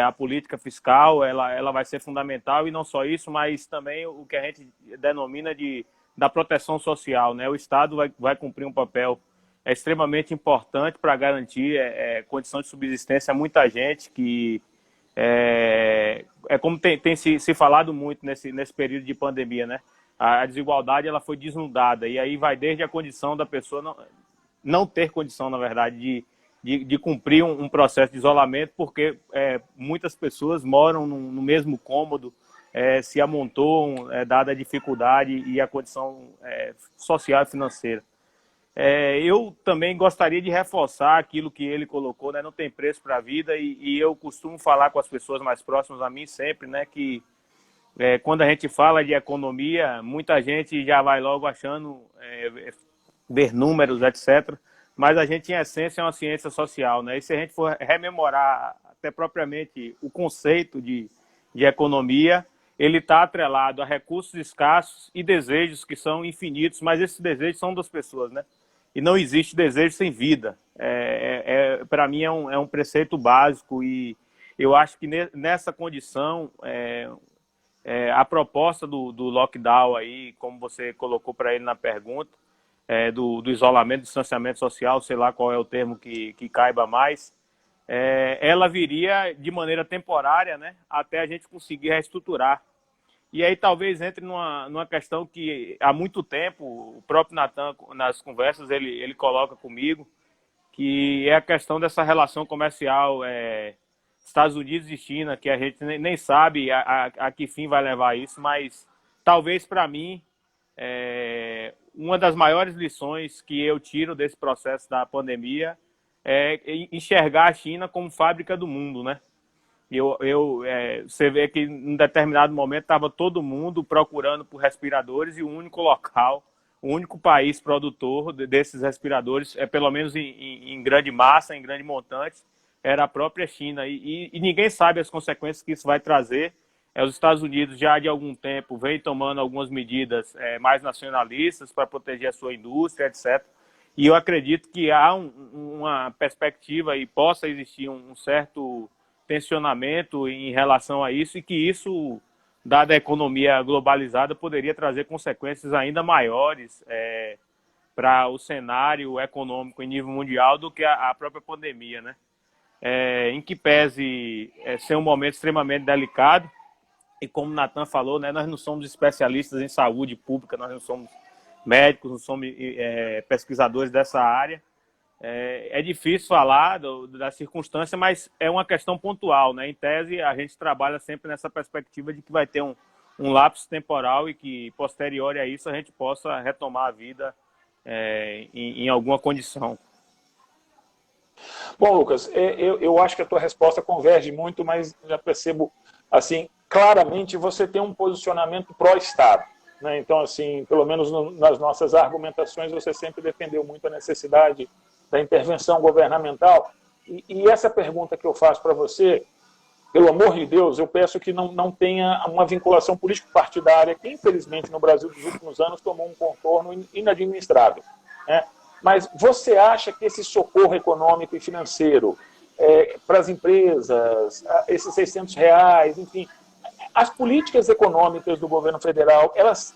A política fiscal ela vai ser fundamental, e não só isso, mas também o que a gente denomina da proteção social, né? O Estado vai cumprir um papel extremamente importante para garantir condição de subsistência a muita gente, que como tem se falado muito nesse período de pandemia, né? a desigualdade ela foi desnudada. E aí vai desde a condição da pessoa não ter condição, na verdade, de cumprir um processo de isolamento, porque muitas pessoas moram no mesmo cômodo, se amontoam, dada a dificuldade e a condição social e financeira. Eu também gostaria de reforçar aquilo que ele colocou, né? Não tem preço para a vida, e eu costumo falar com as pessoas mais próximas a mim sempre, né, que quando a gente fala de economia, muita gente já vai logo achando ver números, etc. Mas a gente, em essência, é uma ciência social, né? E se a gente for rememorar até propriamente o conceito de economia, ele está atrelado a recursos escassos e desejos que são infinitos, mas esses desejos são das pessoas, né? E não existe desejo sem vida. Para mim, é um preceito básico, e eu acho que nessa condição, a proposta do lockdown aí, como você colocou para ele na pergunta, do isolamento, do distanciamento social, sei lá qual é o termo que caiba mais, ela viria de maneira temporária, né, até a gente conseguir reestruturar. E aí talvez entre numa questão que há muito tempo o próprio Natan, nas conversas, ele coloca comigo, que é a questão dessa relação comercial Estados Unidos e China, que a gente nem sabe a que fim vai levar isso, mas talvez para mim uma das maiores lições que eu tiro desse processo da pandemia é enxergar a China como fábrica do mundo, né? Você vê que em determinado momento estava todo mundo procurando por respiradores, e o único local, o único país produtor desses respiradores, pelo menos em grande massa, em grande montante, era a própria China. E ninguém sabe as consequências que isso vai trazer. Os Estados Unidos já de algum tempo vem tomando algumas medidas mais nacionalistas para proteger a sua indústria, etc. E eu acredito que há uma perspectiva e possa existir um certo tensionamento em relação a isso, e que isso, dada a economia globalizada, poderia trazer consequências ainda maiores para o cenário econômico em nível mundial do que a própria pandemia, né? Em que pese ser um momento extremamente delicado, e como o Natan falou, né, nós não somos especialistas em saúde pública, nós não somos médicos, não somos pesquisadores dessa área. É difícil falar da circunstância, mas é uma questão pontual, né? Em tese, a gente trabalha sempre nessa perspectiva de que vai ter um lapso temporal, e que, posterior a isso, a gente possa retomar a vida em alguma condição. Bom, Lucas, eu acho que a tua resposta converge muito, mas já percebo, assim, claramente você tem um posicionamento pró-Estado, né? Então, assim, pelo menos nas nossas argumentações, você sempre defendeu muito a necessidade da intervenção governamental. E essa pergunta que eu faço para você, pelo amor de Deus, eu peço que não tenha uma vinculação político-partidária, que infelizmente no Brasil dos últimos anos tomou um contorno inadministrável, né? Mas você acha que esse socorro econômico e financeiro para as empresas, esses R$600, enfim, as políticas econômicas do governo federal, elas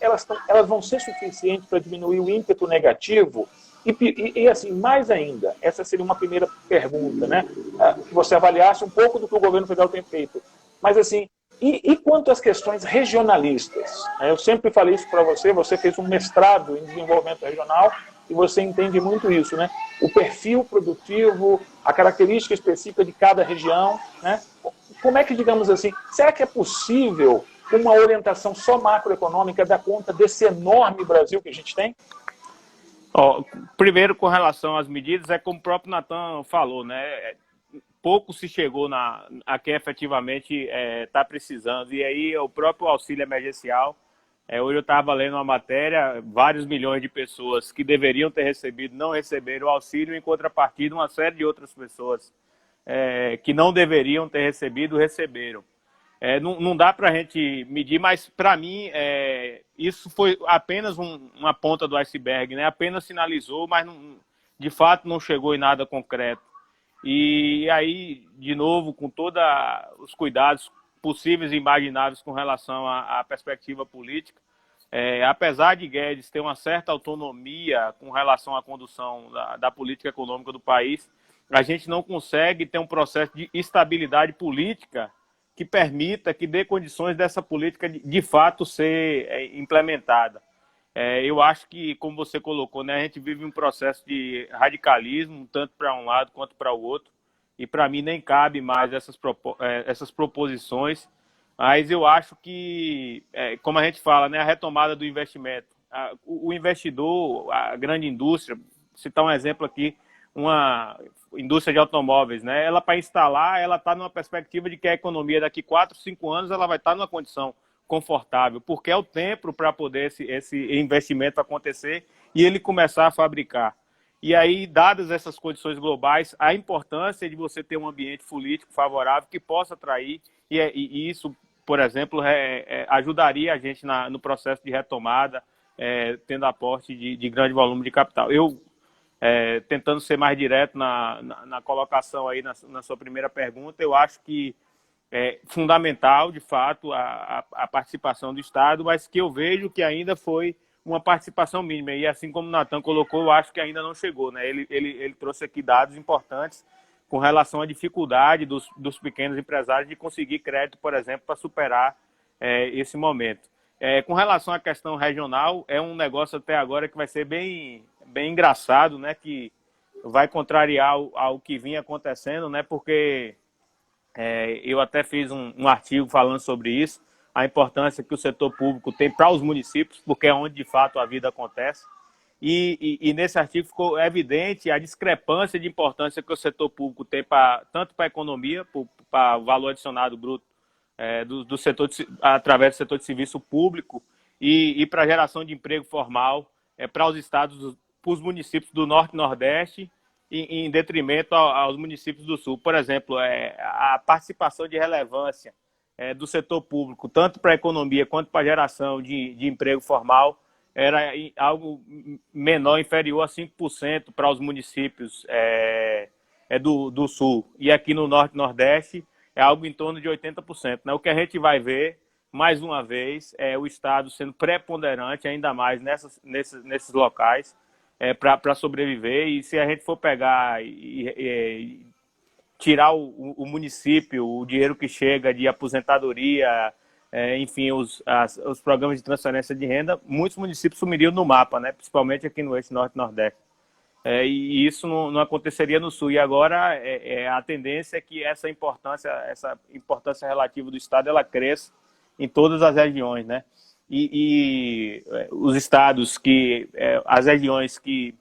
vão ser suficientes para diminuir o ímpeto negativo? E assim, mais ainda, essa seria uma primeira pergunta, né? Que você avaliasse um pouco do que o governo federal tem feito. Mas assim, e quanto às questões regionalistas? Eu sempre falei isso para você, você fez um mestrado em desenvolvimento regional e você entende muito isso, né? O perfil produtivo, a característica específica de cada região, né? Como é que, digamos assim, será que é possível uma orientação só macroeconômica dar conta desse enorme Brasil que a gente tem? Primeiro, com relação às medidas, como o próprio Natan falou, né? Pouco se chegou a quem efetivamente está precisando. E aí o próprio auxílio emergencial, hoje eu estava lendo uma matéria, vários milhões de pessoas que deveriam ter recebido não receberam o auxílio, em contrapartida uma série de outras pessoas que não deveriam ter recebido, receberam. Não dá para a gente medir, mas para mim isso foi apenas uma ponta do iceberg, né? Apenas sinalizou, mas de fato não chegou em nada concreto. E aí, de novo, com todos os cuidados possíveis e imagináveis com relação à perspectiva política, apesar de Guedes ter uma certa autonomia com relação à condução da política econômica do país, a gente não consegue ter um processo de estabilidade política que permita, que dê condições dessa política de fato ser implementada. Eu acho que, como você colocou, né, a gente vive um processo de radicalismo, tanto para um lado quanto para o outro, e para mim nem cabe mais essas proposições, mas eu acho que, como a gente fala, né, a retomada do investimento, o investidor, a grande indústria, citar um exemplo aqui, uma indústria de automóveis, né, ela para instalar, ela está numa perspectiva de que a economia daqui 4, 5 anos ela vai estar numa condição confortável, porque é o tempo para poder esse investimento acontecer e ele começar a fabricar. E aí, dadas essas condições globais, a importância de você ter um ambiente político favorável que possa atrair, e isso, por exemplo, ajudaria a gente no processo de retomada, tendo aporte de grande volume de capital. Eu, tentando ser mais direto na colocação aí, na sua primeira pergunta, eu acho que é fundamental, de fato, a participação do Estado, mas que eu vejo que ainda foi uma participação mínima. E assim como o Natan colocou, eu acho que ainda não chegou, né? Ele trouxe aqui dados importantes com relação à dificuldade dos pequenos empresários de conseguir crédito, por exemplo, para superar esse momento. Com relação à questão regional, é um negócio até agora que vai ser bem engraçado, né? Que vai contrariar ao que vinha acontecendo, né? Porque eu até fiz um artigo falando sobre isso, a importância que o setor público tem para os municípios, porque é onde de fato a vida acontece. E nesse artigo ficou evidente a discrepância de importância que o setor público tem tanto para a economia, para o valor adicionado bruto do setor através do setor de serviço público e para a geração de emprego formal para os estados, para os municípios do Norte e Nordeste, em detrimento aos municípios do Sul. Por exemplo, a participação de relevância do setor público, tanto para a economia quanto para a geração de emprego formal, era algo menor, inferior a 5% para os municípios do Sul. E aqui no Norte e Nordeste é algo em torno de 80%. Né? O que a gente vai ver, mais uma vez, é o Estado sendo preponderante, ainda mais nesses locais, para sobreviver. E se a gente for pegar e tirar o município, o dinheiro que chega de aposentadoria, enfim, os programas de transferência de renda, muitos municípios sumiriam no mapa, né? Principalmente aqui no eixo Norte e Nordeste. E isso não aconteceria no Sul. E agora a tendência é que essa importância relativa do Estado ela cresça em todas as regiões, né? E os estados as regiões que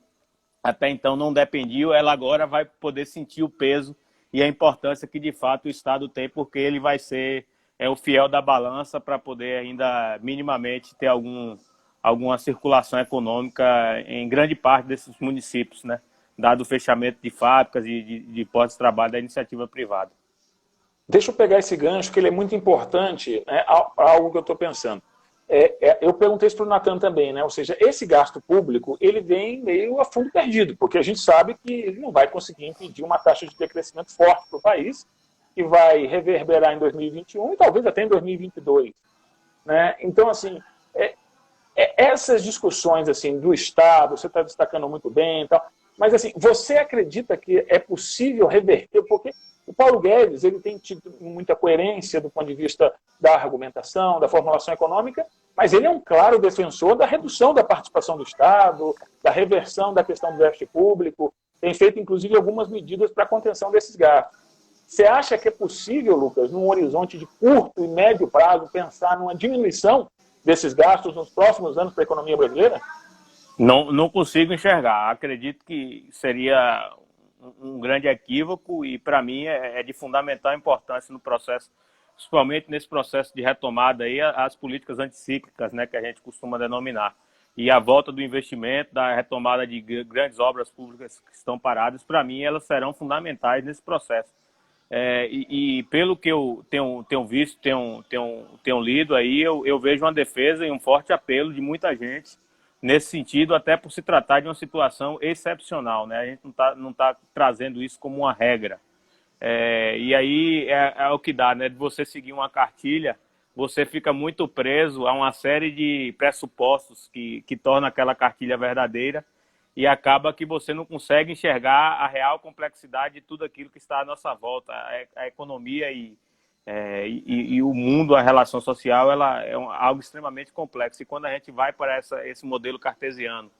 até então não dependiam, ela agora vai poder sentir o peso e a importância que de fato o Estado tem, porque ele vai ser o fiel da balança para poder ainda minimamente ter alguma circulação econômica em grande parte desses municípios, né? Dado o fechamento de fábricas e de postos de trabalho da iniciativa privada. Deixa eu pegar esse gancho, que ele é muito importante, né, algo que eu estou pensando. Eu perguntei isso para o Natan também, né? Ou seja, esse gasto público ele vem meio a fundo perdido, porque a gente sabe que ele não vai conseguir impedir uma taxa de decrescimento forte para o país, que vai reverberar em 2021 e talvez até em 2022. Né? Então, assim, essas discussões assim, do Estado, você está destacando muito bem e tal, mas assim, você acredita que é possível reverter? Porque o Paulo Guedes ele tem tido muita coerência do ponto de vista da argumentação, da formulação econômica, mas ele é um claro defensor da redução da participação do Estado, da reversão da questão do déficit público, tem feito, inclusive, algumas medidas para a contenção desses gastos. Você acha que é possível, Lucas, num horizonte de curto e médio prazo, pensar numa diminuição desses gastos nos próximos anos para a economia brasileira? Não consigo enxergar. Acredito que seria um grande equívoco e, para mim, é de fundamental importância no processo, principalmente nesse processo de retomada aí, as políticas anticíclicas, né, que a gente costuma denominar. E a volta do investimento, da retomada de grandes obras públicas que estão paradas, para mim, elas serão fundamentais nesse processo. E pelo que eu tenho visto, tenho lido aí, eu vejo uma defesa e um forte apelo de muita gente nesse sentido, até por se tratar de uma situação excepcional, né? A gente não tá trazendo isso como uma regra. E aí é o que dá, né? De você seguir uma cartilha, você fica muito preso a uma série de pressupostos que torna aquela cartilha verdadeira e acaba que você não consegue enxergar a real complexidade de tudo aquilo que está à nossa volta, a economia e E o mundo, a relação social, ela é algo extremamente complexo. E quando a gente vai para esse modelo cartesiano,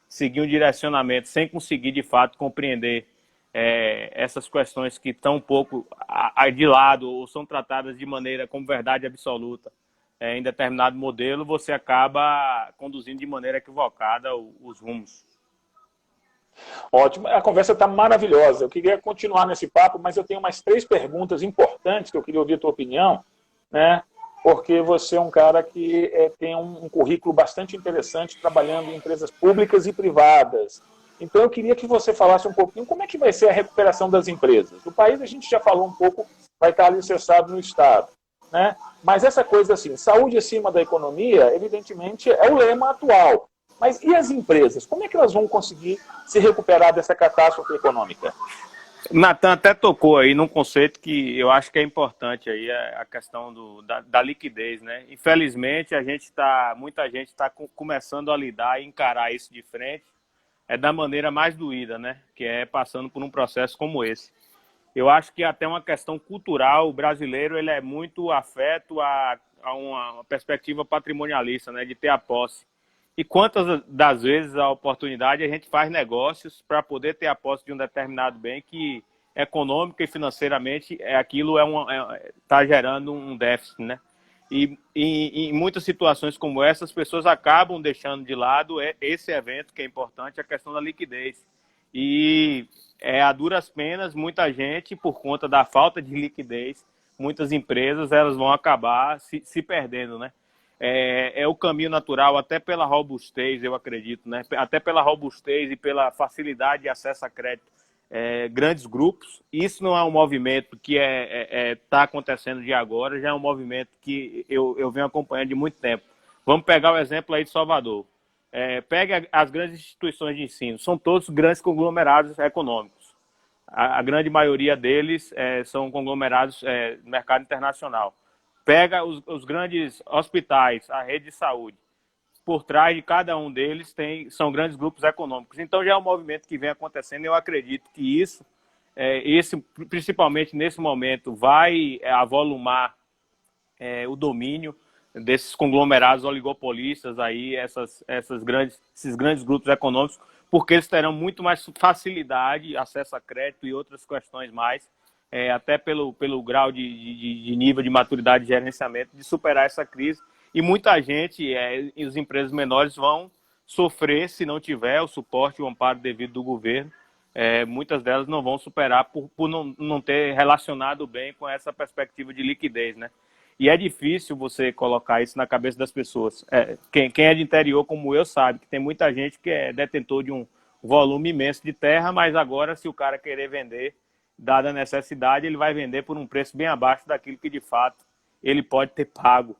seguir um direcionamento sem conseguir, de fato, compreender essas questões que estão um pouco de lado ou são tratadas de maneira como verdade absoluta em determinado modelo, você acaba conduzindo de maneira equivocada os rumos. Ótimo, a conversa está maravilhosa. Eu queria continuar nesse papo, mas eu tenho mais 3 perguntas importantes que eu queria ouvir a tua opinião, né? Porque você é um cara que tem um currículo bastante interessante trabalhando em empresas públicas e privadas. Então eu queria que você falasse um pouquinho como é que vai ser a recuperação das empresas. O país, a gente já falou um pouco, vai estar alicerçado no Estado, né? Mas essa coisa assim, saúde acima da economia, evidentemente, é o lema atual. Mas e as empresas? Como é que elas vão conseguir se recuperar dessa catástrofe econômica? Natan até tocou aí num conceito que eu acho que é importante aí, a questão da liquidez, né? Infelizmente, muita gente está começando a lidar e encarar isso de frente da maneira mais doída, né? Que é passando por um processo como esse. Eu acho que até uma questão cultural, o brasileiro ele é muito afeto a uma perspectiva patrimonialista, né? De ter a posse. E quantas das vezes a oportunidade a gente faz negócios para poder ter a posse de um determinado bem que econômica e financeiramente aquilo está gerando um déficit, né? E em muitas situações como essa, as pessoas acabam deixando de lado esse evento que é importante, a questão da liquidez. E a duras penas, muita gente, por conta da falta de liquidez, muitas empresas elas vão acabar se perdendo, né? É o caminho natural, até pela robustez, eu acredito, né? Até pela robustez e pela facilidade de acesso a crédito, grandes grupos. Isso não é um movimento que está acontecendo de agora, já é um movimento que eu venho acompanhando de muito tempo. Vamos pegar o exemplo aí de Salvador. Pega as grandes instituições de ensino, são todos grandes conglomerados econômicos. A grande maioria deles são conglomerados do mercado internacional. Pega os grandes hospitais, a rede de saúde. Por trás de cada um deles são grandes grupos econômicos. Então já é um movimento que vem acontecendo e eu acredito que isso, principalmente nesse momento, vai avolumar o domínio desses conglomerados oligopolistas, aí, esses grandes grupos econômicos, porque eles terão muito mais facilidade, acesso a crédito e outras questões mais, até pelo grau de nível de maturidade de gerenciamento, de superar essa crise. E muita gente, e as empresas menores vão sofrer se não tiver o suporte e o amparo devido do governo. Muitas delas não vão superar por não ter relacionado bem com essa perspectiva de liquidez, né? E é difícil você colocar isso na cabeça das pessoas. Quem é de interior como eu sabe que tem muita gente que é detentor de um volume imenso de terra, mas agora se o cara querer vender, dada a necessidade, ele vai vender por um preço bem abaixo daquilo que de fato ele pode ter pago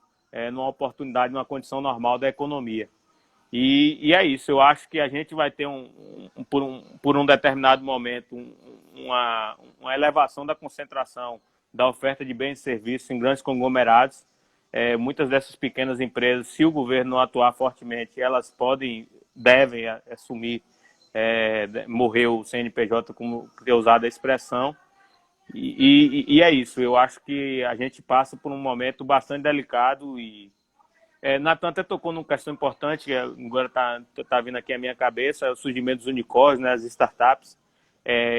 numa oportunidade, numa condição normal da economia. E é isso, eu acho que a gente vai ter por um determinado momento uma elevação da concentração da oferta de bens e serviços em grandes conglomerados. Muitas dessas pequenas empresas, se o governo não atuar fortemente, elas devem assumir, morrer o CNPJ, como ter usado a expressão. E é isso, eu acho que a gente passa por um momento bastante delicado e Natan até tocou numa questão importante, que agora está vindo aqui à minha cabeça, é o surgimento dos unicórnios, né, as startups.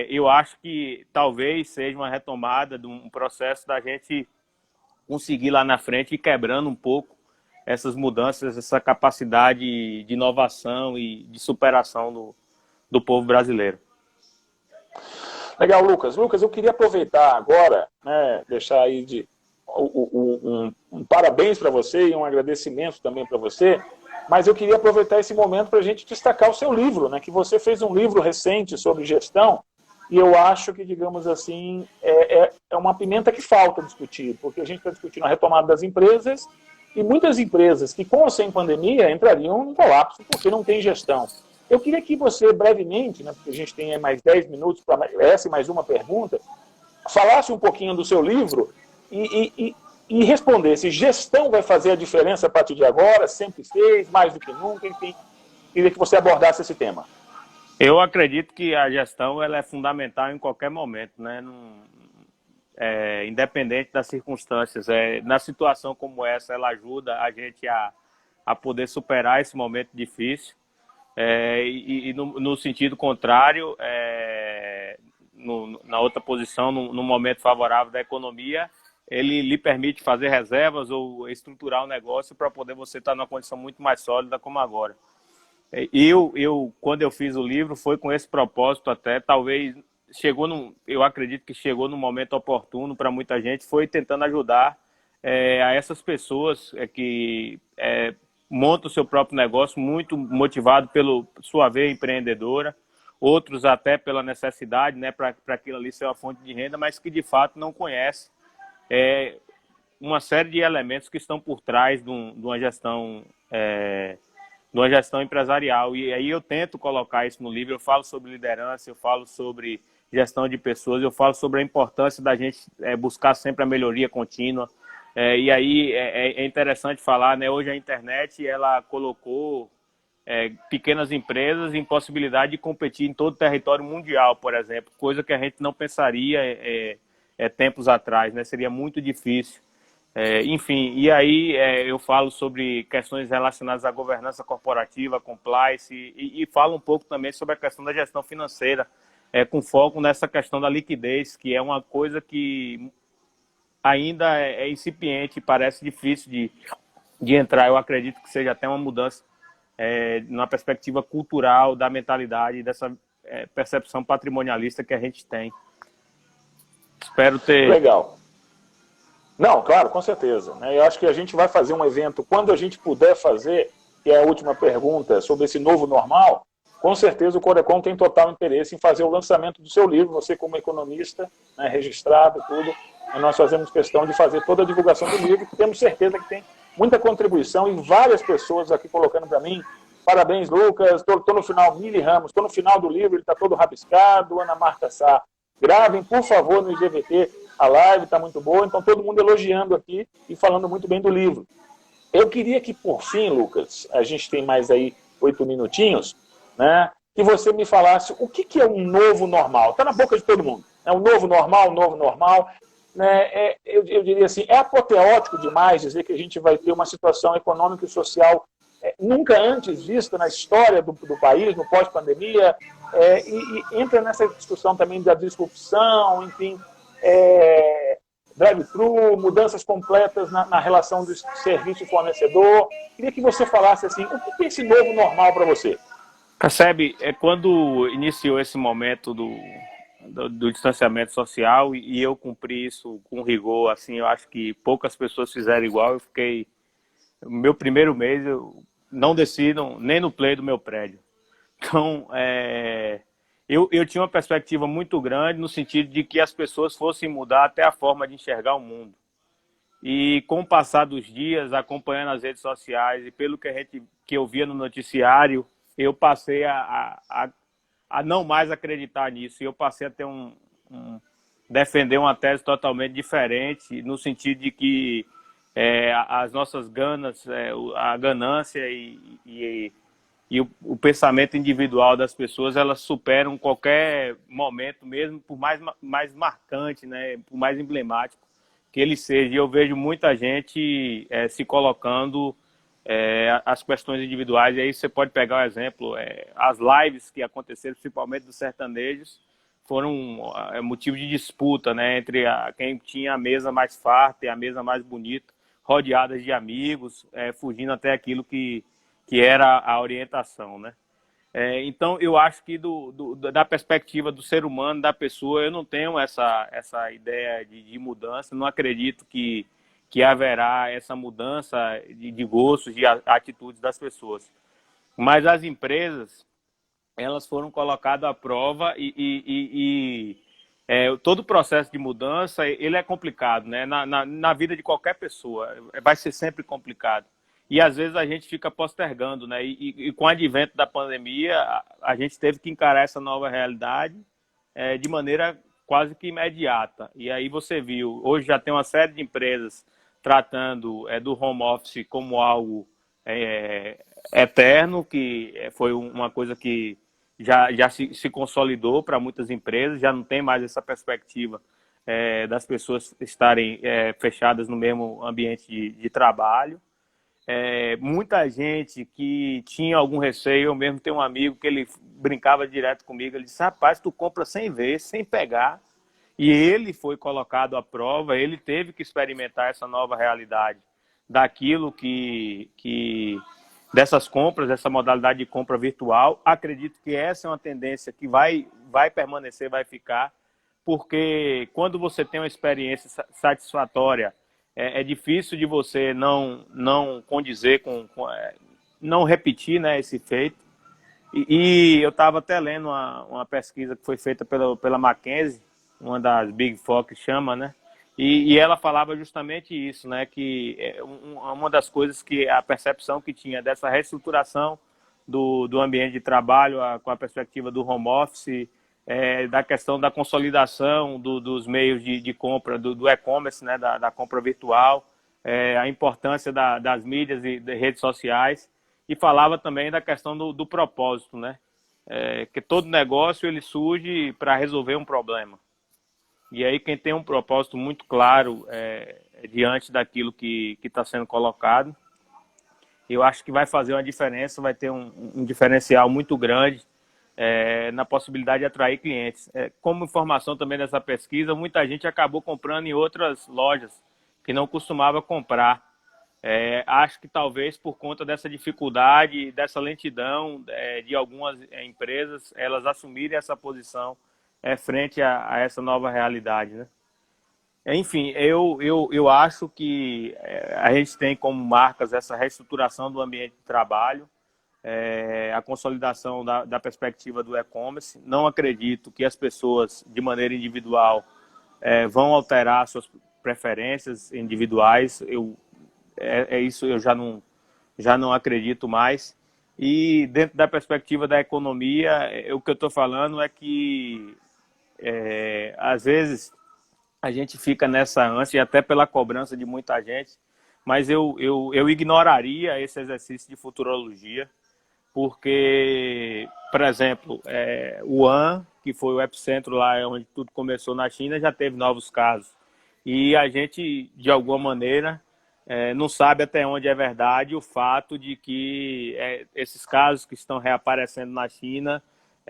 Eu acho que talvez seja uma retomada de um processo da gente conseguir lá na frente ir quebrando um pouco essas mudanças, essa capacidade de inovação e de superação do povo brasileiro. Legal, Lucas. Lucas, eu queria aproveitar agora, né, deixar aí um parabéns para você e um agradecimento também para você, mas eu queria aproveitar esse momento para a gente destacar o seu livro, né, que você fez um livro recente sobre gestão, e eu acho que, digamos assim, é uma pimenta que falta discutir, porque a gente está discutindo a retomada das empresas, e muitas empresas que, com ou sem pandemia, entrariam em colapso porque não tem gestão. Eu queria que você, brevemente, né, porque a gente tem mais 10 minutos para essa e mais uma pergunta, falasse um pouquinho do seu livro e respondesse: gestão vai fazer a diferença a partir de agora, sempre fez, mais do que nunca, enfim. Queria que você abordasse esse tema. Eu acredito que a gestão ela é fundamental em qualquer momento, né? independente das circunstâncias. Na situação como essa, ela ajuda a gente a poder superar esse momento difícil. E no sentido contrário, na outra posição, no momento favorável da economia, ele lhe permite fazer reservas ou estruturar o negócio para poder você estar numa condição muito mais sólida como agora. Quando eu fiz o livro, foi com esse propósito até, talvez eu acredito que chegou no momento oportuno para muita gente, foi tentando ajudar a essas pessoas que montam o seu próprio negócio, muito motivado pela sua veia empreendedora, outros até pela necessidade, né, para aquilo ali ser uma fonte de renda, mas que de fato não conhece uma série de elementos que estão por trás de uma gestão empresarial. E aí eu tento colocar isso no livro. Eu falo sobre liderança, eu falo sobre gestão de pessoas, eu falo sobre a importância da gente buscar sempre a melhoria contínua. E aí é interessante falar, né? Hoje a internet, ela colocou pequenas empresas em possibilidade de competir em todo o território mundial, por exemplo, coisa que a gente não pensaria tempos atrás, né? Seria muito difícil. Enfim, e aí eu falo sobre questões relacionadas à governança corporativa, compliance, e falo um pouco também sobre a questão da gestão financeira, com foco nessa questão da liquidez, que é uma coisa que ainda é incipiente e parece difícil de entrar. Eu acredito que seja até uma mudança na perspectiva cultural, da mentalidade, dessa percepção patrimonialista que a gente tem. Espero ter... Legal. Não, claro, com certeza. Eu acho que a gente vai fazer um evento, quando a gente puder fazer, que é a última pergunta, sobre esse novo normal, com certeza o Corecon tem total interesse em fazer o lançamento do seu livro, você como economista, né, registrado, tudo, nós fazemos questão de fazer toda a divulgação do livro, que temos certeza que tem muita contribuição e várias pessoas aqui colocando para mim, parabéns, Lucas, estou no final, Mili Ramos, estou no final do livro, ele está todo rabiscado, Ana Marta Sá, gravem, por favor, no IGVT, a live está muito boa, então todo mundo elogiando aqui e falando muito bem do livro. Eu queria que, por fim, Lucas, a gente tem mais aí 8 minutinhos, né, que você me falasse o que é um novo normal. Está na boca de todo mundo. O novo normal. Né, eu diria assim, é apoteótico demais dizer que a gente vai ter uma situação econômica e social nunca antes vista na história do país, no pós-pandemia, e entra nessa discussão também da disrupção, enfim, drive-thru, mudanças completas na relação do serviço e fornecedor. Queria que você falasse assim, o que é esse novo normal para você? Percebe, quando iniciou esse momento do distanciamento social e eu cumpri isso com rigor, assim, eu acho que poucas pessoas fizeram igual. Eu fiquei, no meu primeiro mês, eu não desci nem no play do meu prédio. Então, eu tinha uma perspectiva muito grande no sentido de que as pessoas fossem mudar até a forma de enxergar o mundo. E com o passar dos dias, acompanhando as redes sociais e pelo que eu via no noticiário, eu passei a não mais acreditar nisso. E eu passei a ter defender uma tese totalmente diferente, no sentido de que as nossas ganas, a ganância e o pensamento individual das pessoas, elas superam qualquer momento, mesmo por mais marcante, né, por mais emblemático que ele seja. E eu vejo muita gente se colocando as questões individuais. E aí você pode pegar um exemplo, as lives que aconteceram, principalmente dos sertanejos, foram motivo de disputa, né, entre quem tinha a mesa mais farta e a mesa mais bonita, rodeadas de amigos, fugindo até aquilo que era a orientação, né? Então, eu acho que da perspectiva do ser humano, da pessoa, eu não tenho essa ideia de mudança, não acredito que haverá essa mudança de gostos, de atitudes das pessoas. Mas as empresas, elas foram colocadas à prova e todo o processo de mudança, ele é complicado, né? Na vida de qualquer pessoa, vai ser sempre complicado. E às vezes a gente fica postergando, né? E com o advento da pandemia, a gente teve que encarar essa nova realidade de maneira quase que imediata. E aí você viu, hoje já tem uma série de empresas tratando do home office como algo eterno, que foi uma coisa que já se consolidou para muitas empresas, já não tem mais essa perspectiva das pessoas estarem fechadas no mesmo ambiente de trabalho. Muita gente que tinha algum receio, eu mesmo tenho um amigo que ele brincava direto comigo, ele disse, rapaz, tu compra sem ver, sem pegar, e ele foi colocado à prova, ele teve que experimentar essa nova realidade daquilo dessas compras, essa modalidade de compra virtual. Acredito que essa é uma tendência que vai permanecer, vai ficar, porque quando você tem uma experiência satisfatória, é difícil de você não condizer não repetir, né, esse feito. E eu estava até lendo uma pesquisa que foi feita pela McKinsey, uma das Big Four que chama, né? E ela falava justamente isso, né? Que uma das coisas que a percepção que tinha dessa reestruturação do ambiente de trabalho com a perspectiva do home office, da questão da consolidação dos meios de compra, do e-commerce, né, da compra virtual, a importância das mídias e das redes sociais, e falava também da questão do propósito, né, que todo negócio ele surge para resolver um problema. E aí quem tem um propósito muito claro diante daquilo que está sendo colocado, eu acho que vai fazer uma diferença, vai ter um diferencial muito grande na possibilidade de atrair clientes. Como informação também dessa pesquisa, muita gente acabou comprando em outras lojas que não costumava comprar. Acho que talvez por conta dessa dificuldade, dessa lentidão de algumas empresas, elas assumirem essa posição frente a essa nova realidade, né? Enfim, eu acho que a gente tem como marcas essa reestruturação do ambiente de trabalho, a consolidação da perspectiva do e-commerce. Não acredito que as pessoas, de maneira individual, vão alterar suas preferências individuais. Isso eu já não acredito mais. E dentro da perspectiva da economia, o que eu estou falando é que, às vezes, a gente fica nessa ânsia, até pela cobrança de muita gente, mas eu ignoraria esse exercício de futurologia, porque, por exemplo, Wuhan, que foi o epicentro lá onde tudo começou na China, já teve novos casos. E a gente, de alguma maneira, não sabe até onde é verdade o fato de que esses casos que estão reaparecendo na China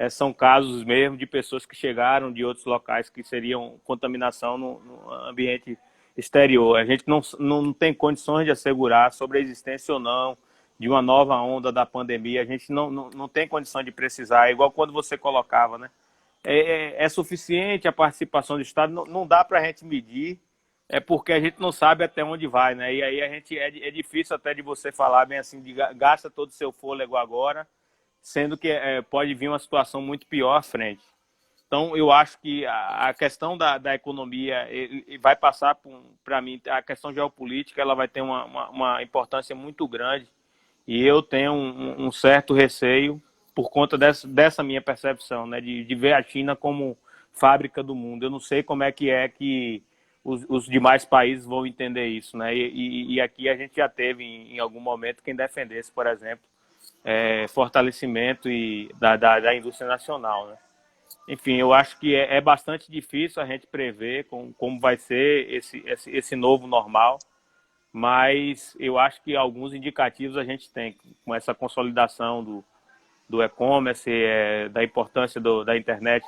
são casos mesmo de pessoas que chegaram de outros locais que seriam contaminação no ambiente exterior. A gente não tem condições de assegurar sobre a existência ou não de uma nova onda da pandemia. A gente não tem condição de precisar. É igual quando você colocava, né? É suficiente a participação do Estado, não dá para a gente medir, porque a gente não sabe até onde vai, né? E aí a gente é difícil até de você falar bem assim, gasta todo o seu fôlego agora, sendo que pode vir uma situação muito pior à frente. Então, eu acho que a questão da economia vai passar, para mim, a questão geopolítica, ela vai ter uma importância muito grande, e eu tenho um certo receio por conta dessa minha percepção, né, de ver a China como fábrica do mundo. Eu não sei como é que os demais países vão entender isso, né? E aqui a gente já teve, em algum momento, quem defendesse, por exemplo, fortalecimento da indústria nacional, né? Enfim, eu acho que é bastante difícil a gente prever como vai ser esse novo normal, mas eu acho que alguns indicativos a gente tem, com essa consolidação do e-commerce, da importância da internet,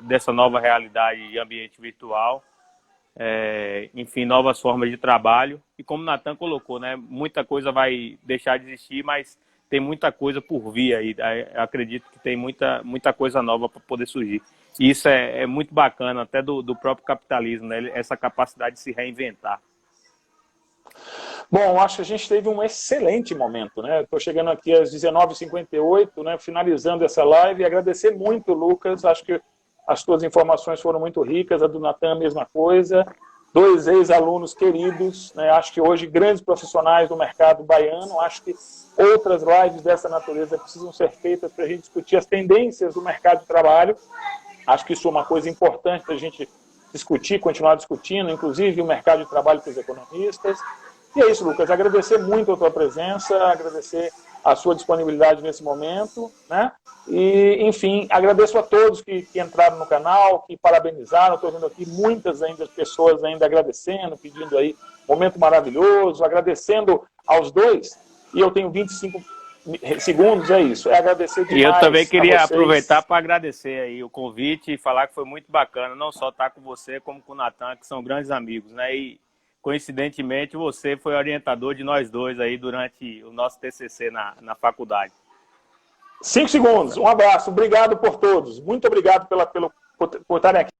dessa nova realidade de ambiente virtual, enfim, novas formas de trabalho. E como o Nathan colocou, né, muita coisa vai deixar de existir, mas tem muita coisa por vir aí. Acredito que tem muita coisa nova para poder surgir. E isso é muito bacana, até do próprio capitalismo, né, essa capacidade de se reinventar. Bom, acho que a gente teve um excelente momento, né? Estou chegando aqui às 19h58, né, finalizando essa live, e agradecer muito, Lucas. Acho que as tuas informações foram muito ricas, a do Nathan a mesma coisa. 2 ex-alunos queridos, né? Acho que hoje grandes profissionais do mercado baiano. Acho que outras lives dessa natureza precisam ser feitas para a gente discutir as tendências do mercado de trabalho. Acho que isso é uma coisa importante para a gente discutir, continuar discutindo, inclusive o mercado de trabalho para os economistas. E é isso, Lucas. Agradecer muito a tua presença, agradecer a sua disponibilidade nesse momento, né? E, enfim, agradeço a todos que entraram no canal, que parabenizaram. Estou vendo aqui muitas ainda pessoas ainda agradecendo, pedindo aí momento maravilhoso, agradecendo aos dois. E eu tenho 25 segundos, é isso. É agradecer demais. E eu também queria vocês. aproveitar para agradecer aí o convite e falar que foi muito bacana, não só estar com você, como com o Natan, que são grandes amigos, né? E, coincidentemente, você foi orientador de nós dois aí durante o nosso TCC na faculdade. 5 segundos. Um abraço. Obrigado por todos. Muito obrigado por estarem aqui.